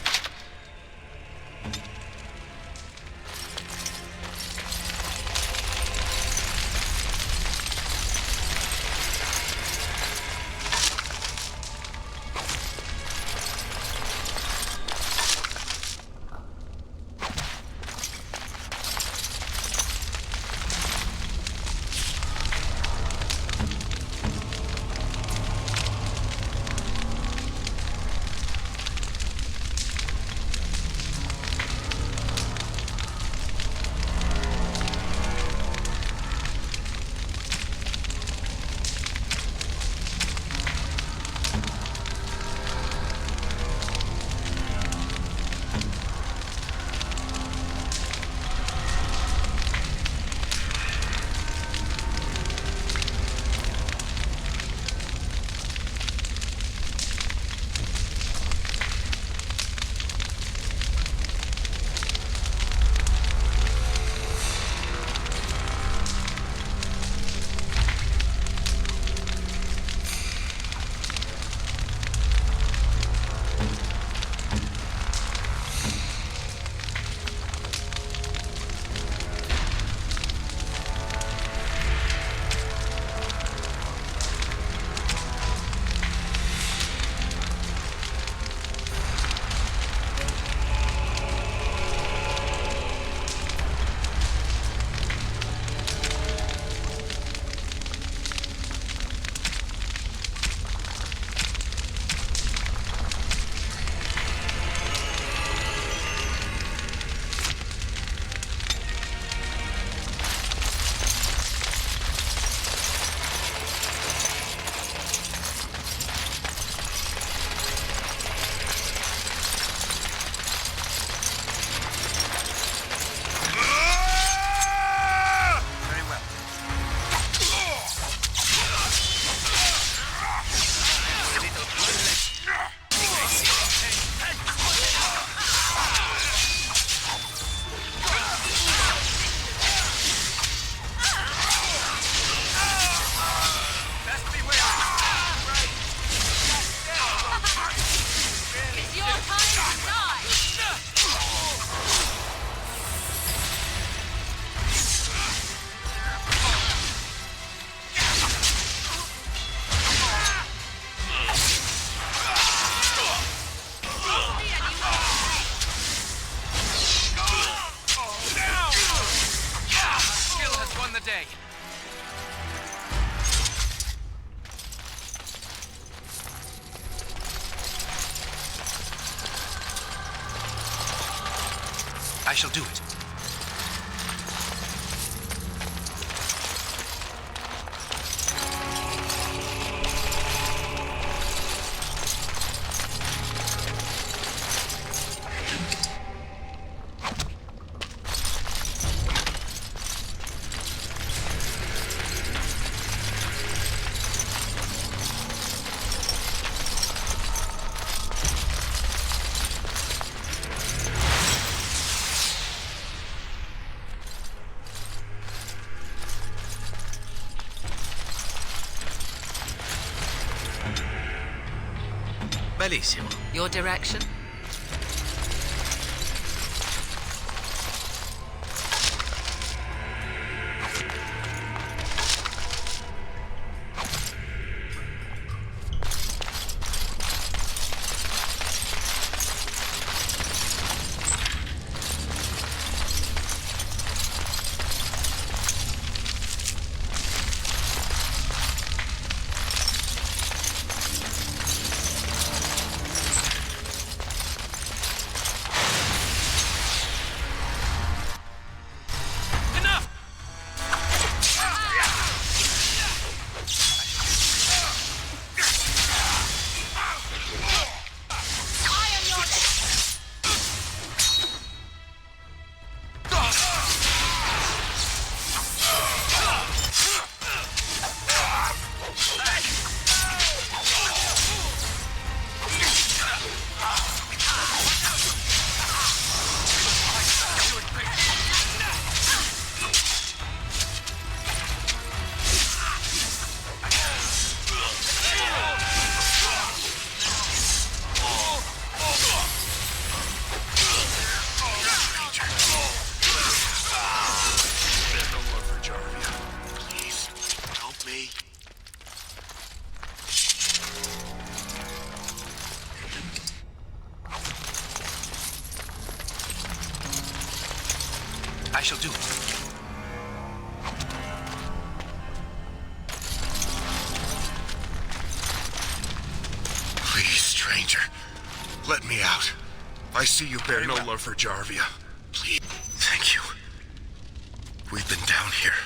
I shall do it. Benissimo. Your direction? I shall do it. Please, stranger. Let me out. I see you bear no love for Jarvia. Please. Thank you. We've been down here.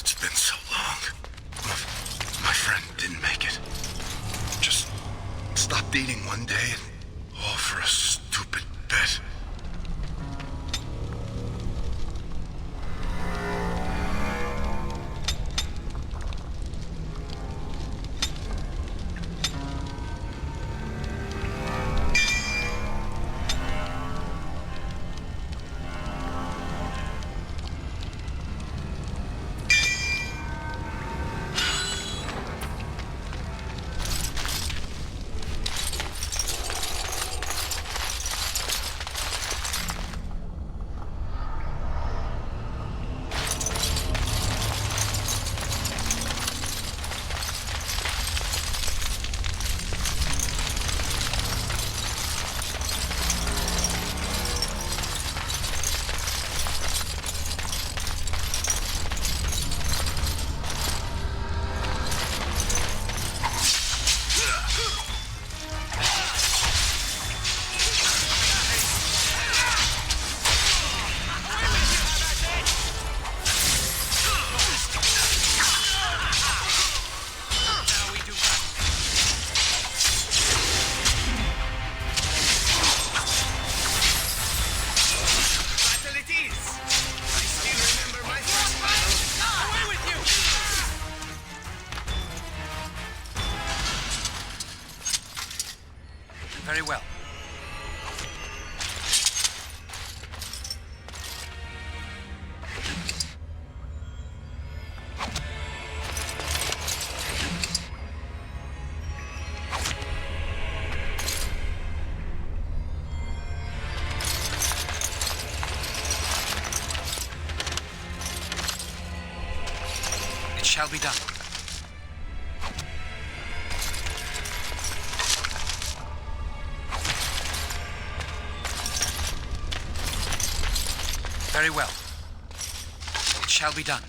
It's been so long. My friend didn't make it. Just stopped eating one day, and all for a stupid bet. Very well. It shall be done. Very well. It shall be done.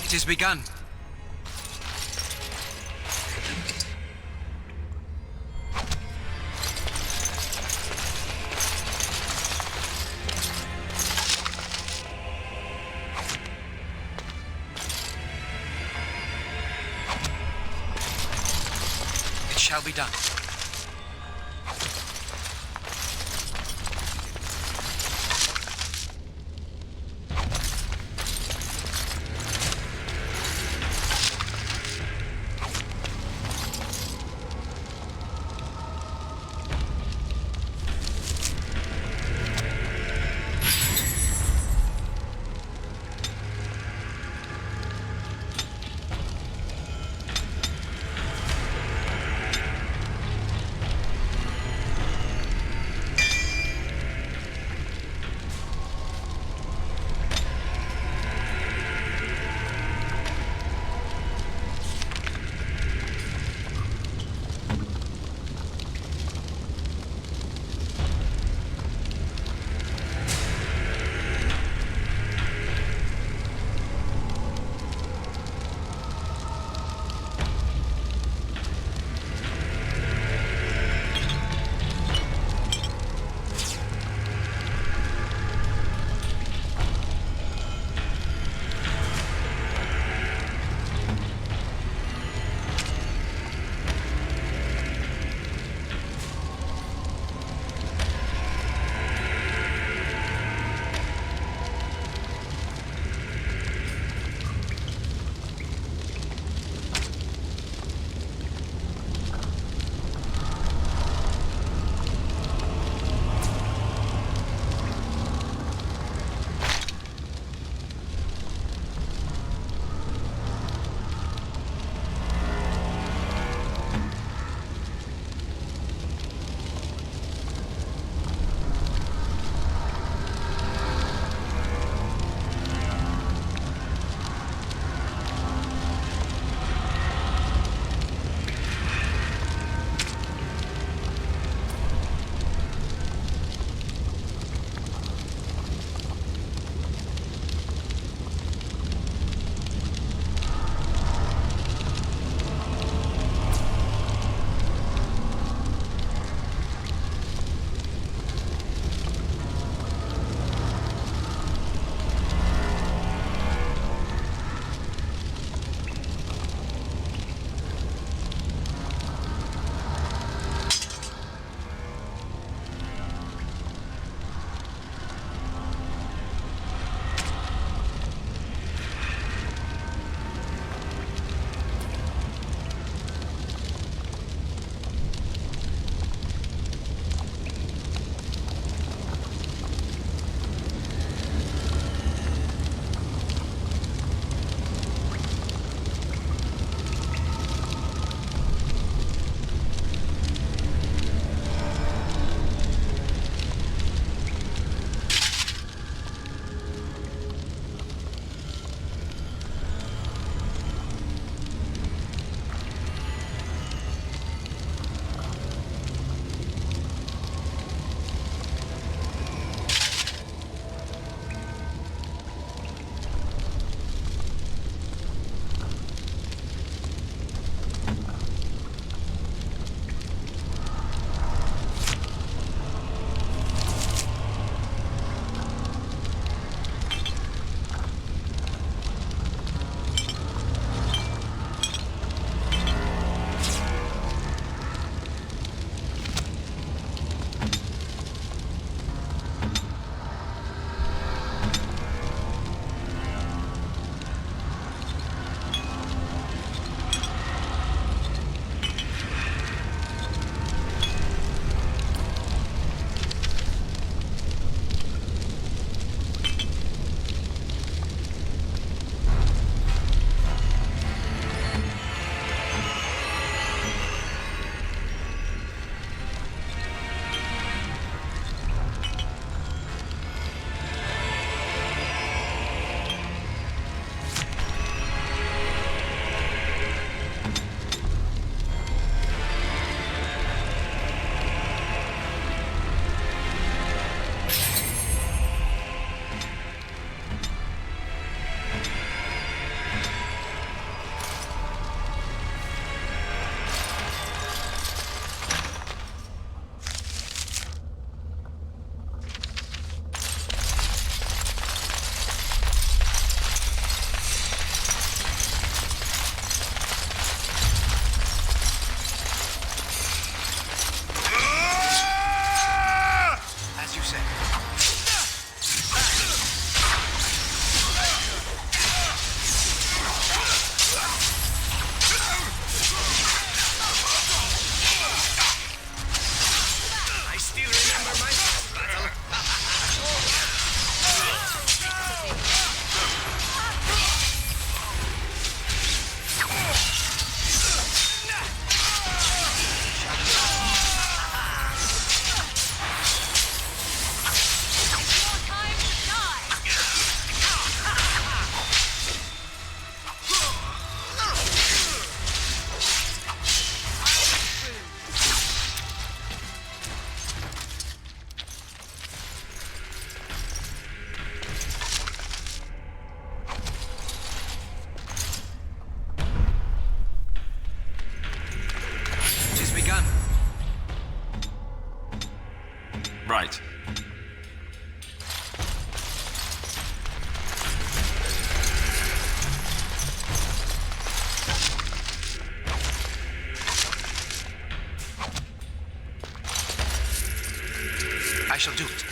It is begun. It shall be done. Right. I shall do it.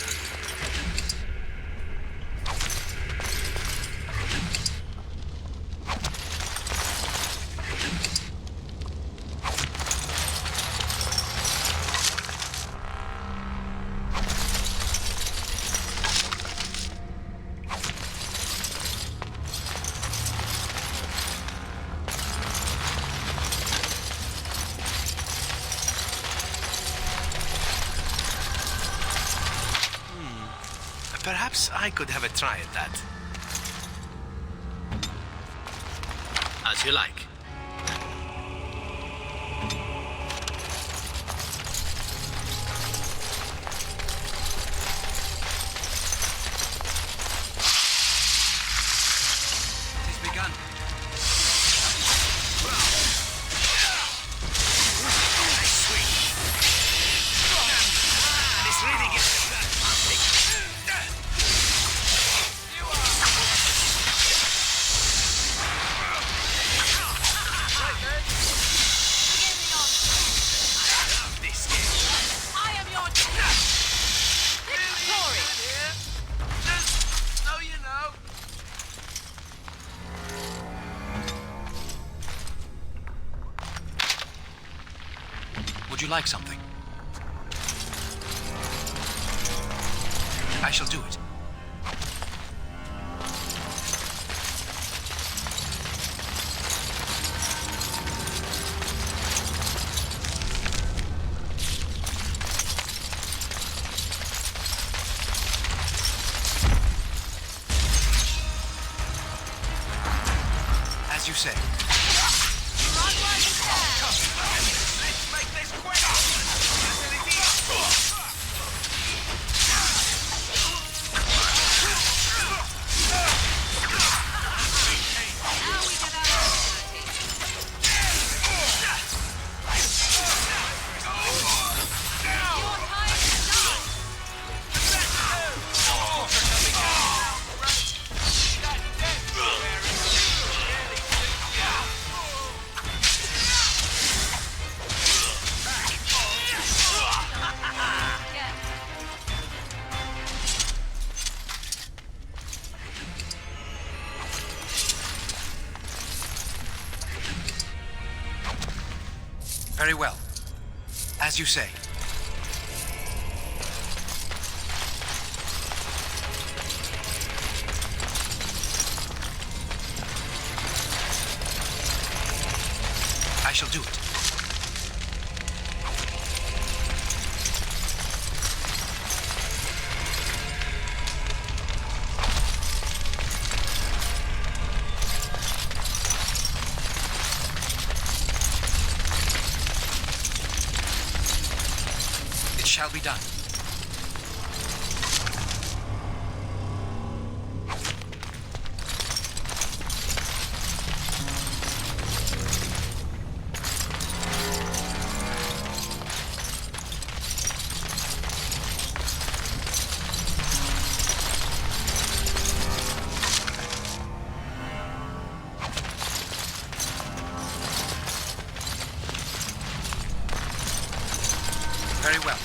Perhaps I could have a try at that. As you like. It is begun. Nice swing. This really gets me back. Would you like something? I shall do it. As you say. Very well. As you say. I shall do it. Shall be done. Very well.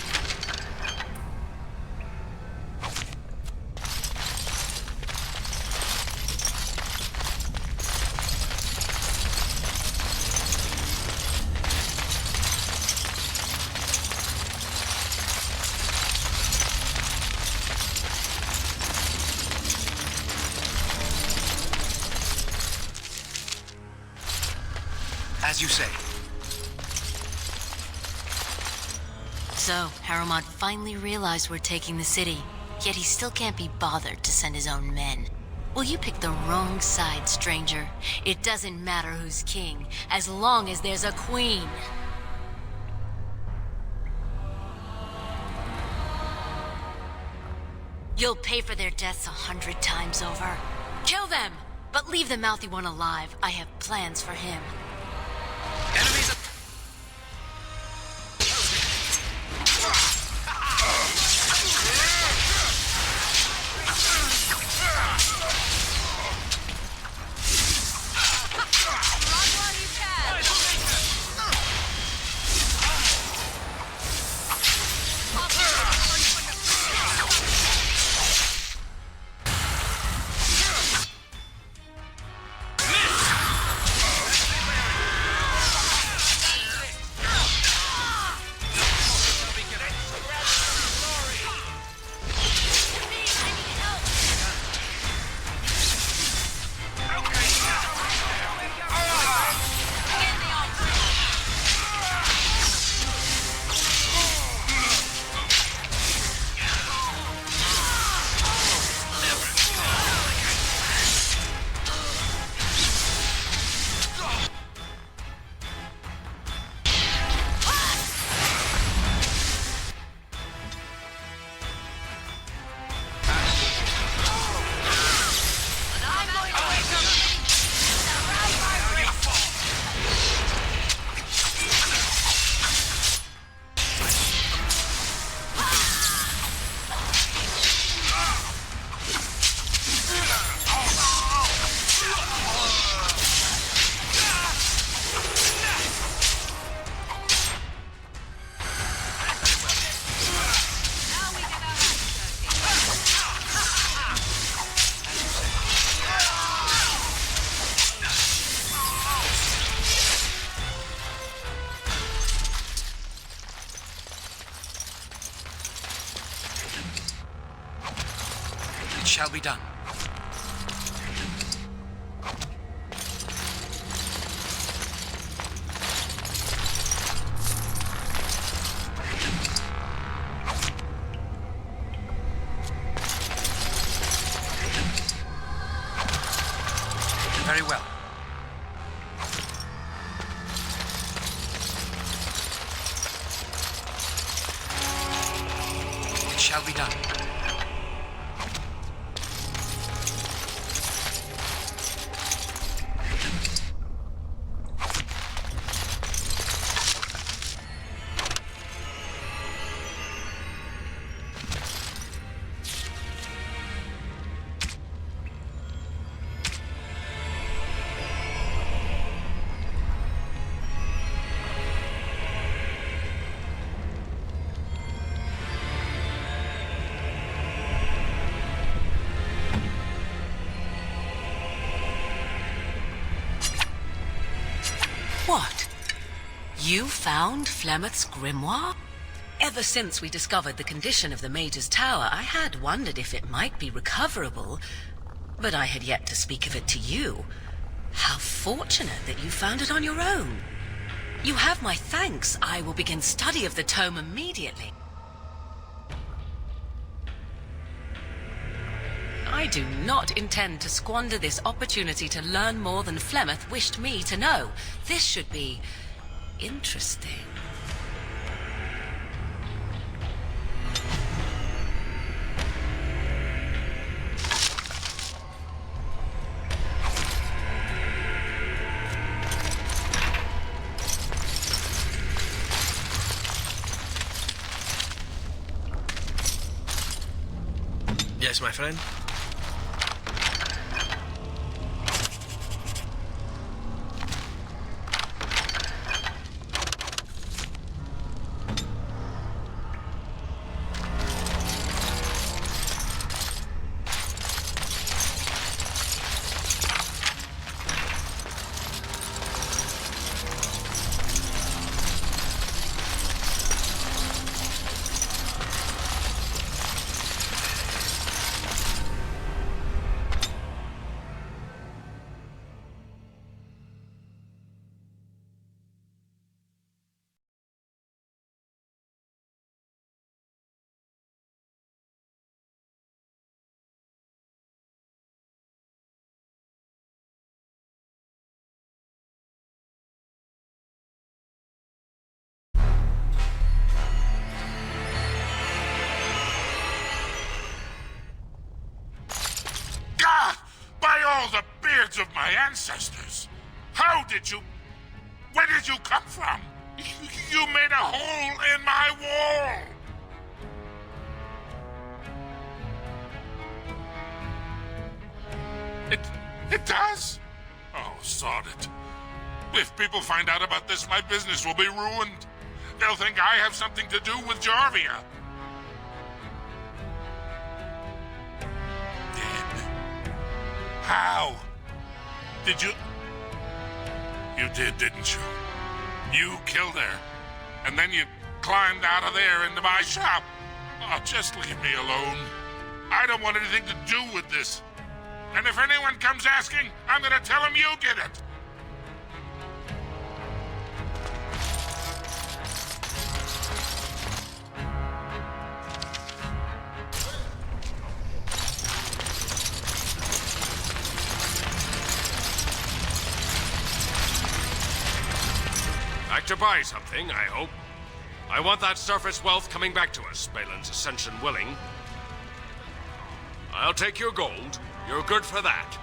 As you say. So, Harrowmont finally realized we're taking the city, yet he still can't be bothered to send his own men. Well, you picked the wrong side, stranger. It doesn't matter who's king, as long as there's a queen. You'll pay for their deaths 100 times over. Kill them, but leave the mouthy one alive. I have plans for him. Enemies shall be done. Very well. It shall be done. What? You found Flemeth's grimoire? Ever since we discovered the condition of the Mage's Tower, I had wondered if it might be recoverable, but I had yet to speak of it to you. How fortunate that you found it on your own. You have my thanks. I will begin study of the tome immediately. I do not intend to squander this opportunity to learn more than Flemeth wished me to know. This should be interesting. Yes, my friend? All the beards of my ancestors! How did you... Where did you come from? You made a hole in my wall! It does? Oh, sod it. If people find out about this, my business will be ruined. They'll think I have something to do with Jarvia. How? Did you... You did, didn't you? You killed her. And then you climbed out of there into my shop. Oh, just leave me alone. I don't want anything to do with this. And if anyone comes asking, I'm gonna tell them you did it. Like to buy something, I hope. I want that surface wealth coming back to us, Balin's ascension willing. I'll take your gold. You're good for that.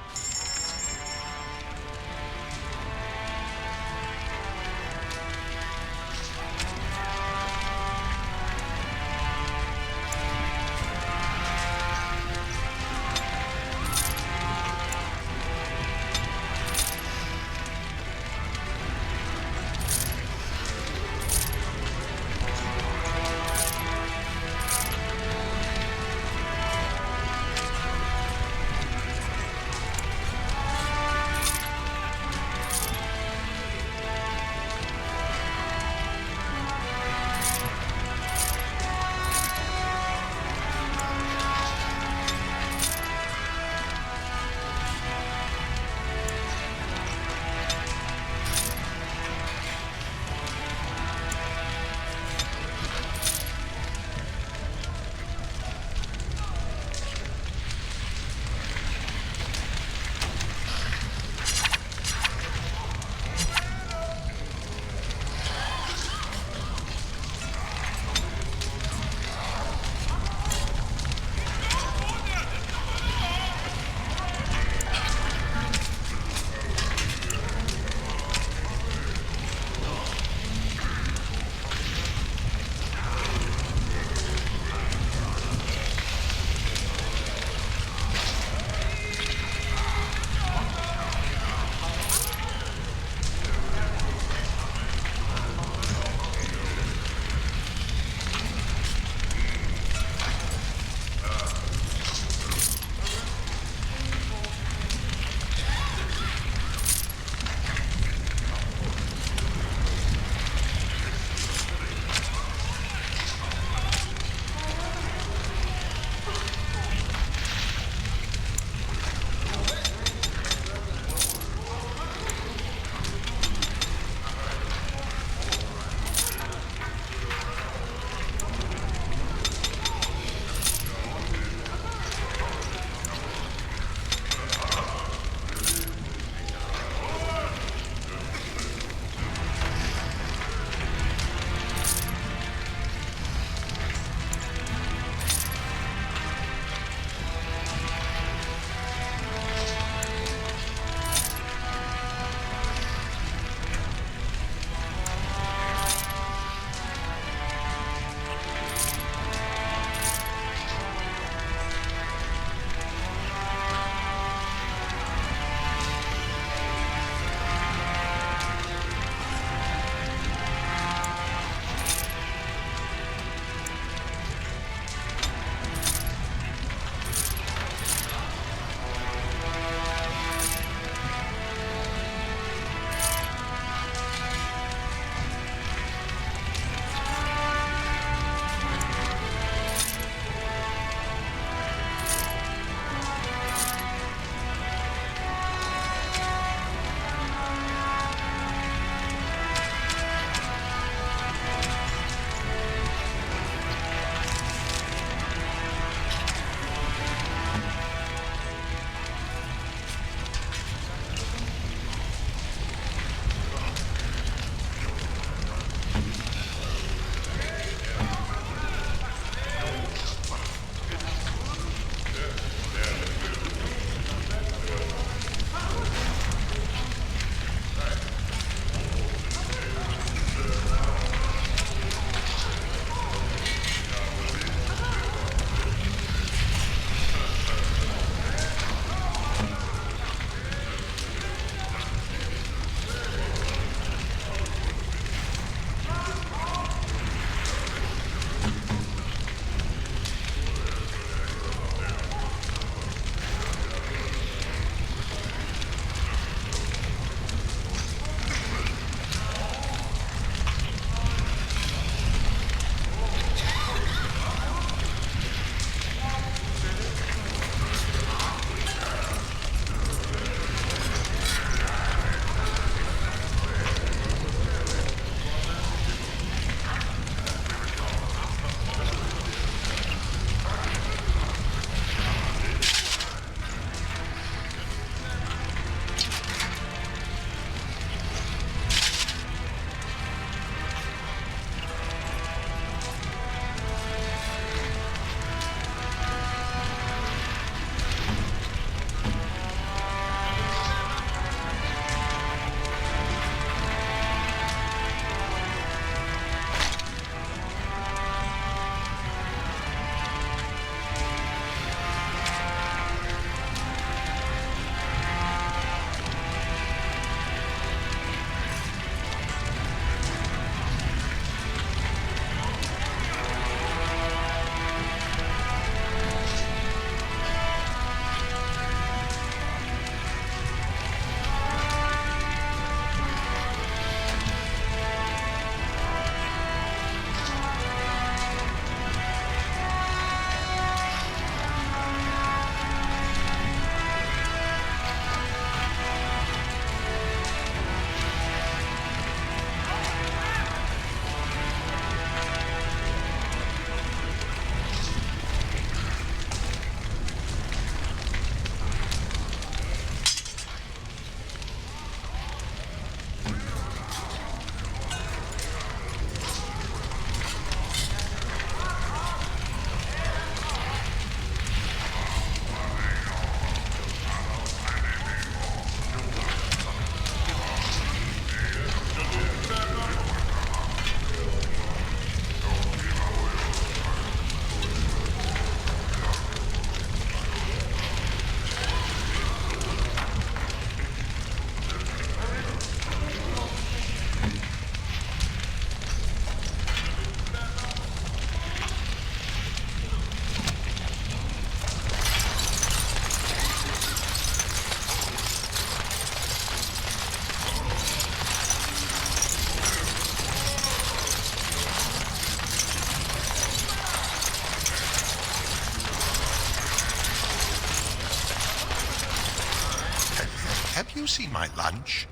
you seen my lunch?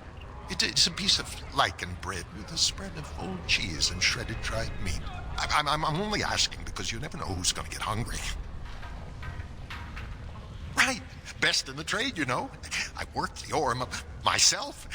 It's a piece of lichen bread with a spread of old cheese and shredded dried meat. I'm only asking because you never know who's going to get hungry. Right. Best in the trade, you know. I worked the ore myself.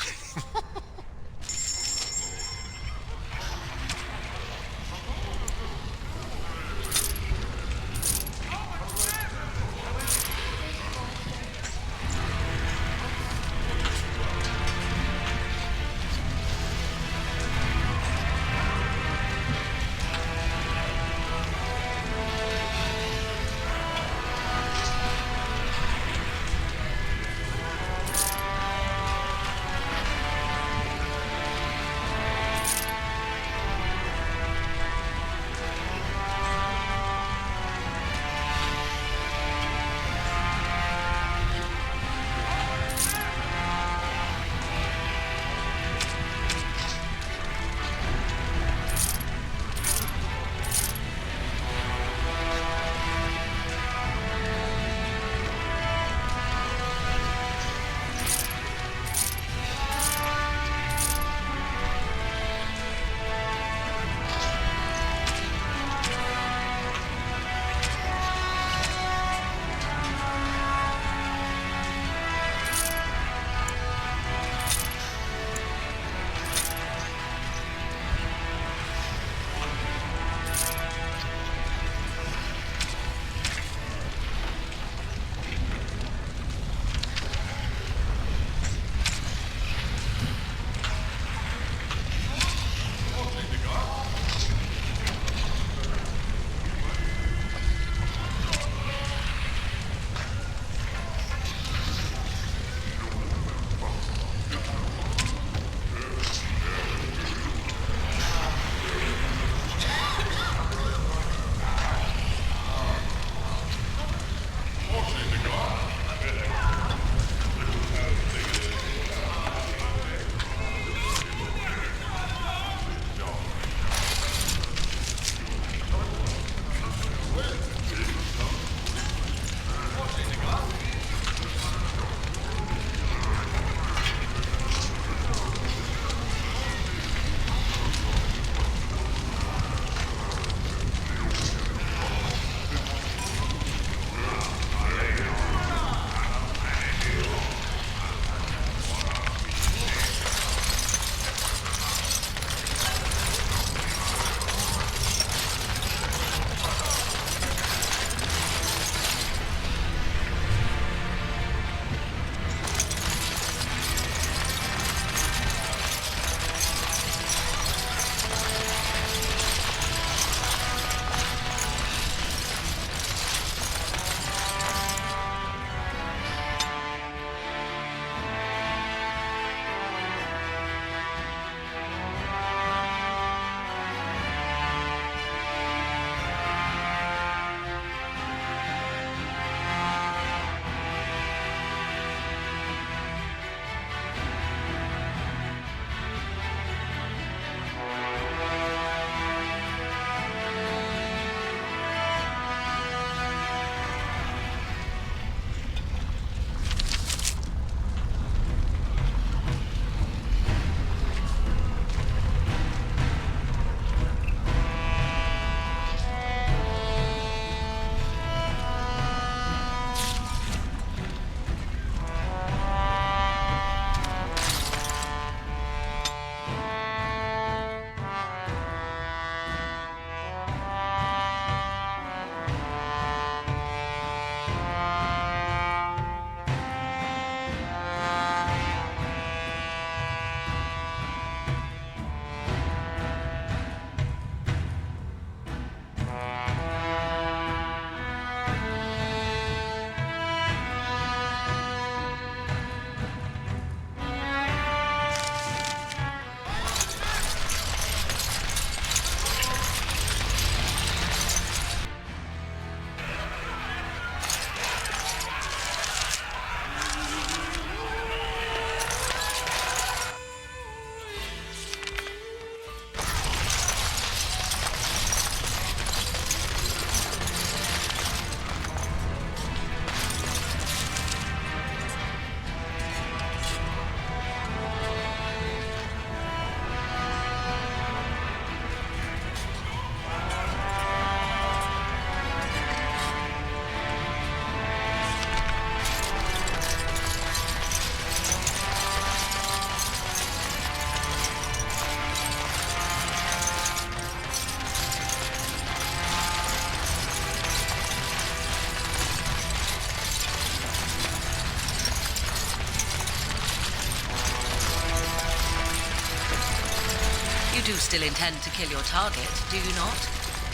You do still intend to kill your target, do you not?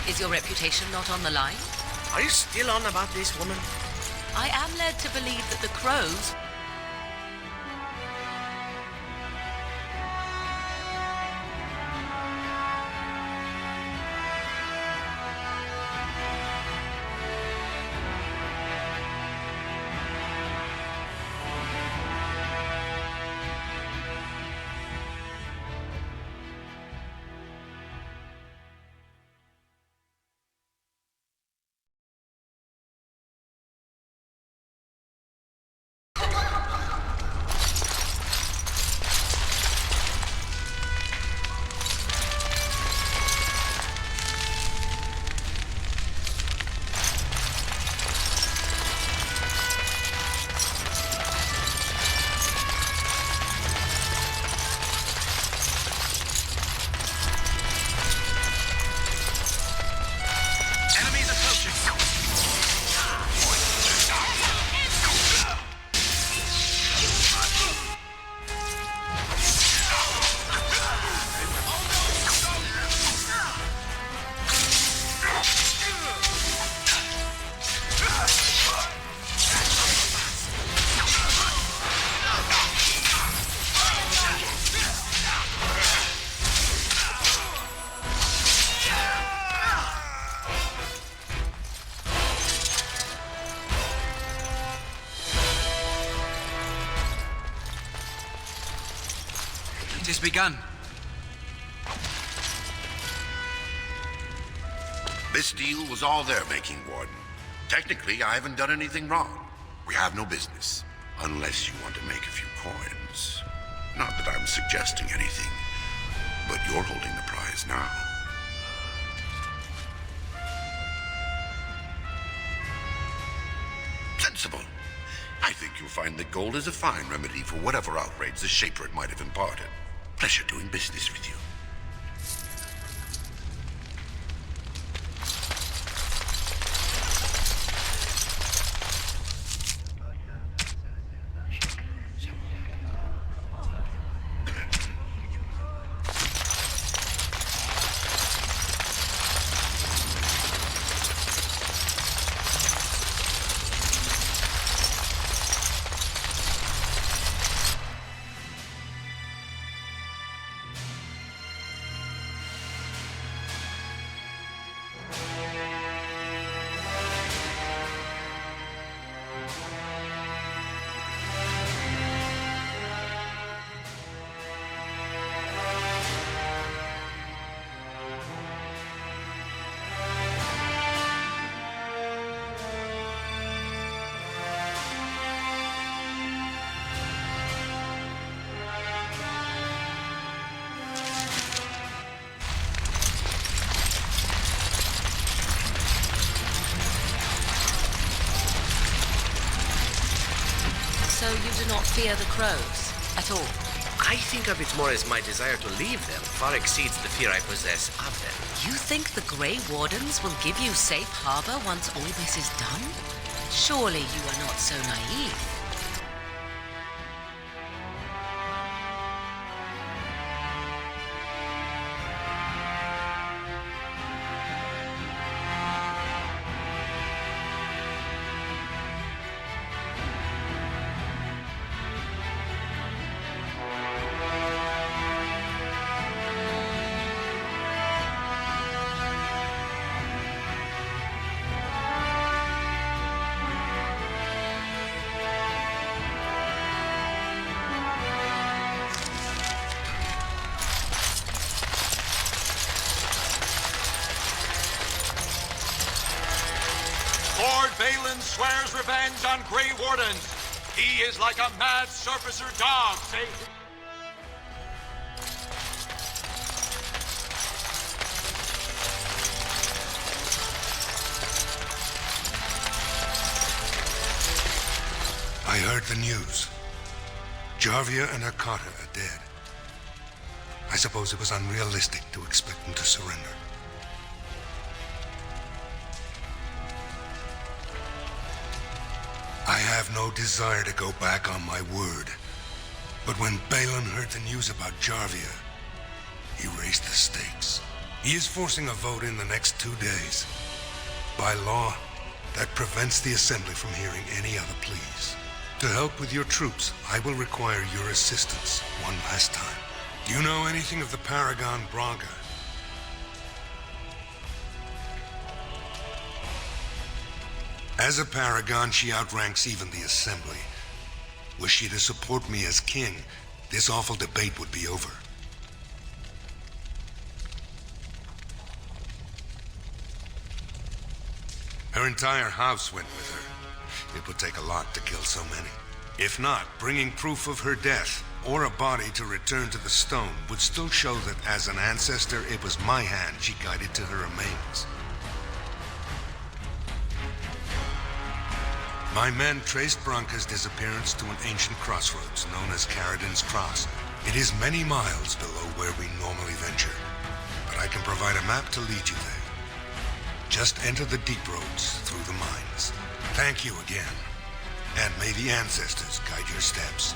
Is your reputation not on the line? Are you still on about this woman? I am led to believe that the crows... It has begun. This deal was all their making, Warden. Technically, I haven't done anything wrong. We have no business. Unless you want to make a few coins. Not that I'm suggesting anything, but you're holding the prize now. Sensible. I think you'll find that gold is a fine remedy for whatever outrage the Shaper might have imparted. Pleasure doing business with you. So you do not fear the crows at all? I think of it more as my desire to leave them far exceeds the fear I possess of them. You think the Grey Wardens will give you safe harbor once all this is done? Surely you are not so naive. Lord Balin swears revenge on Grey Wardens. He is like a mad surfacer dog, I heard the news. Jarvia and her Carter are dead. I suppose it was unrealistic to expect them to surrender. I have no desire to go back on my word. But when Balin heard the news about Jarvia, He raised the stakes. He is forcing a vote in the next 2 days. By law, that prevents the Assembly from hearing any other pleas. To help with your troops, I will require your assistance one last time. Do you know anything of the Paragon Branca? As a Paragon, she outranks even the Assembly. Were she to support me as king, this awful debate would be over. Her entire house went with her. It would take a lot to kill so many. If not, bringing proof of her death, or a body to return to the stone, would still show that as an ancestor, it was my hand she guided to her remains. My men traced Branca's disappearance to an ancient crossroads known as Caridin's Cross. It is many miles below where we normally venture, but I can provide a map to lead you there. Just enter the deep roads through the mines. Thank you again, and may the ancestors guide your steps.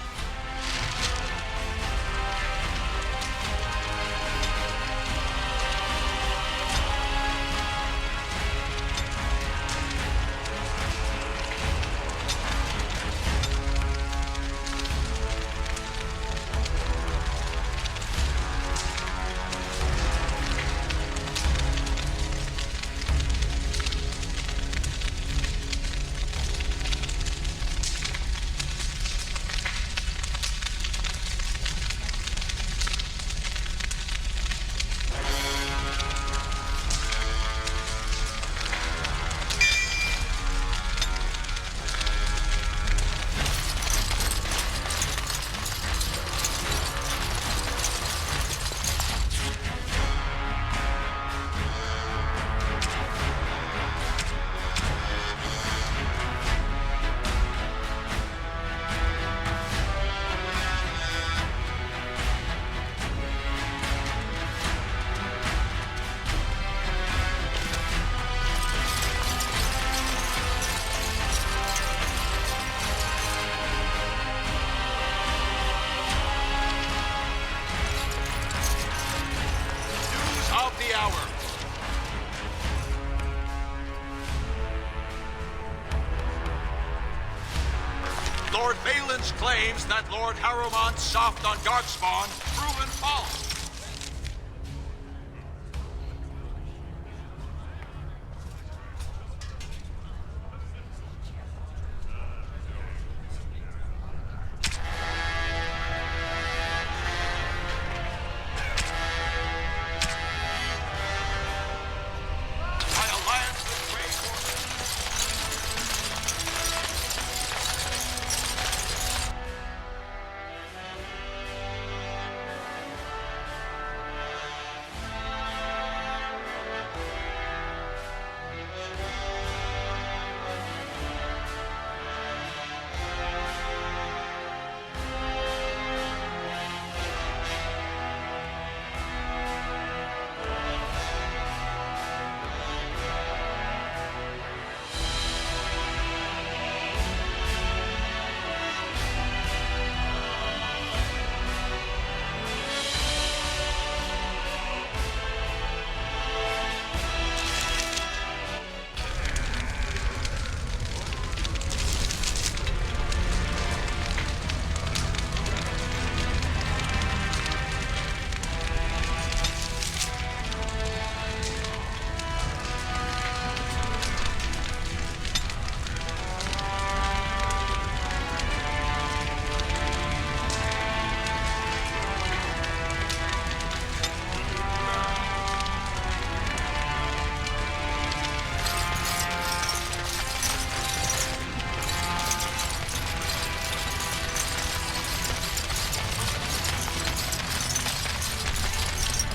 Lord Valen's claims that Lord Harrowmont's soft on Darkspawn proven false.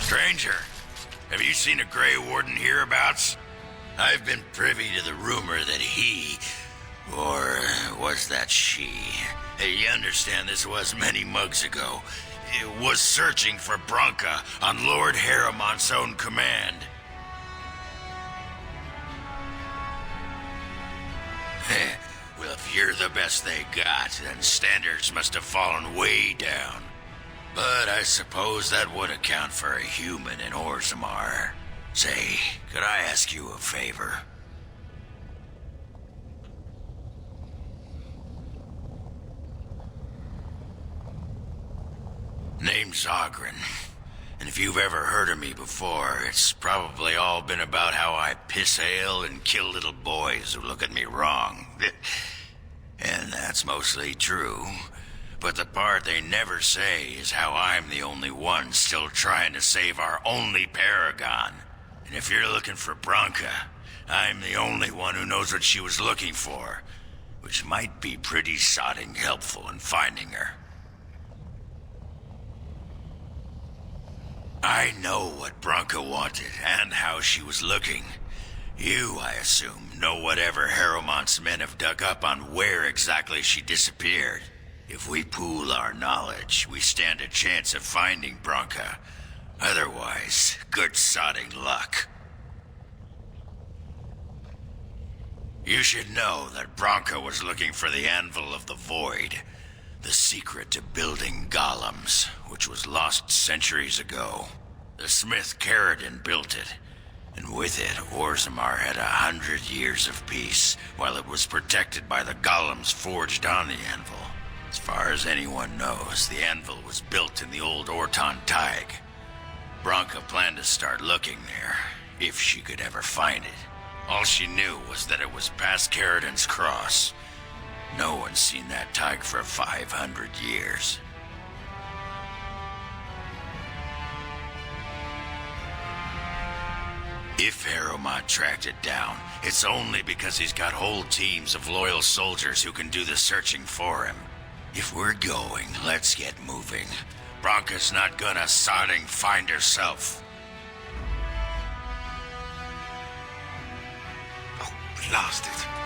Stranger, have you seen a Grey Warden hereabouts? I've been privy to the rumor that he, or was that she? You understand this was many mugs ago. It was searching for Branca on Lord Harrowmont's own command. Well, if you're the best they got, then standards must have fallen way down. But I suppose that would account for a human in Orzammar. Say, could I ask you a favor? Name's Ogren. And if you've ever heard of me before, it's probably all been about how I piss ale and kill little boys who look at me wrong. And that's mostly true. But the part they never say is how I'm the only one still trying to save our only paragon. And if you're looking for Branka, I'm the only one who knows what she was looking for, which might be pretty sodding helpful in finding her. I know what Branka wanted and how she was looking. You, I assume, know whatever Harrowmont's men have dug up on where exactly she disappeared. If we pool our knowledge, we stand a chance of finding Branka. Otherwise, good sodding luck. You should know that Branka was looking for the Anvil of the Void, the secret to building golems, which was lost centuries ago. The smith Caradon built it, and with it, Orzammar had 100 years of peace, while it was protected by the golems forged on the anvil. As far as anyone knows, the anvil was built in the old Orton Tig. Branka planned to start looking there, if she could ever find it. All she knew was that it was past Caradon's cross. No one's seen that Tig for 500 years. If Harrowmont tracked it down, it's only because he's got whole teams of loyal soldiers who can do the searching for him. If we're going, let's get moving. Branka's not gonna sodding find herself. Oh, we lost it.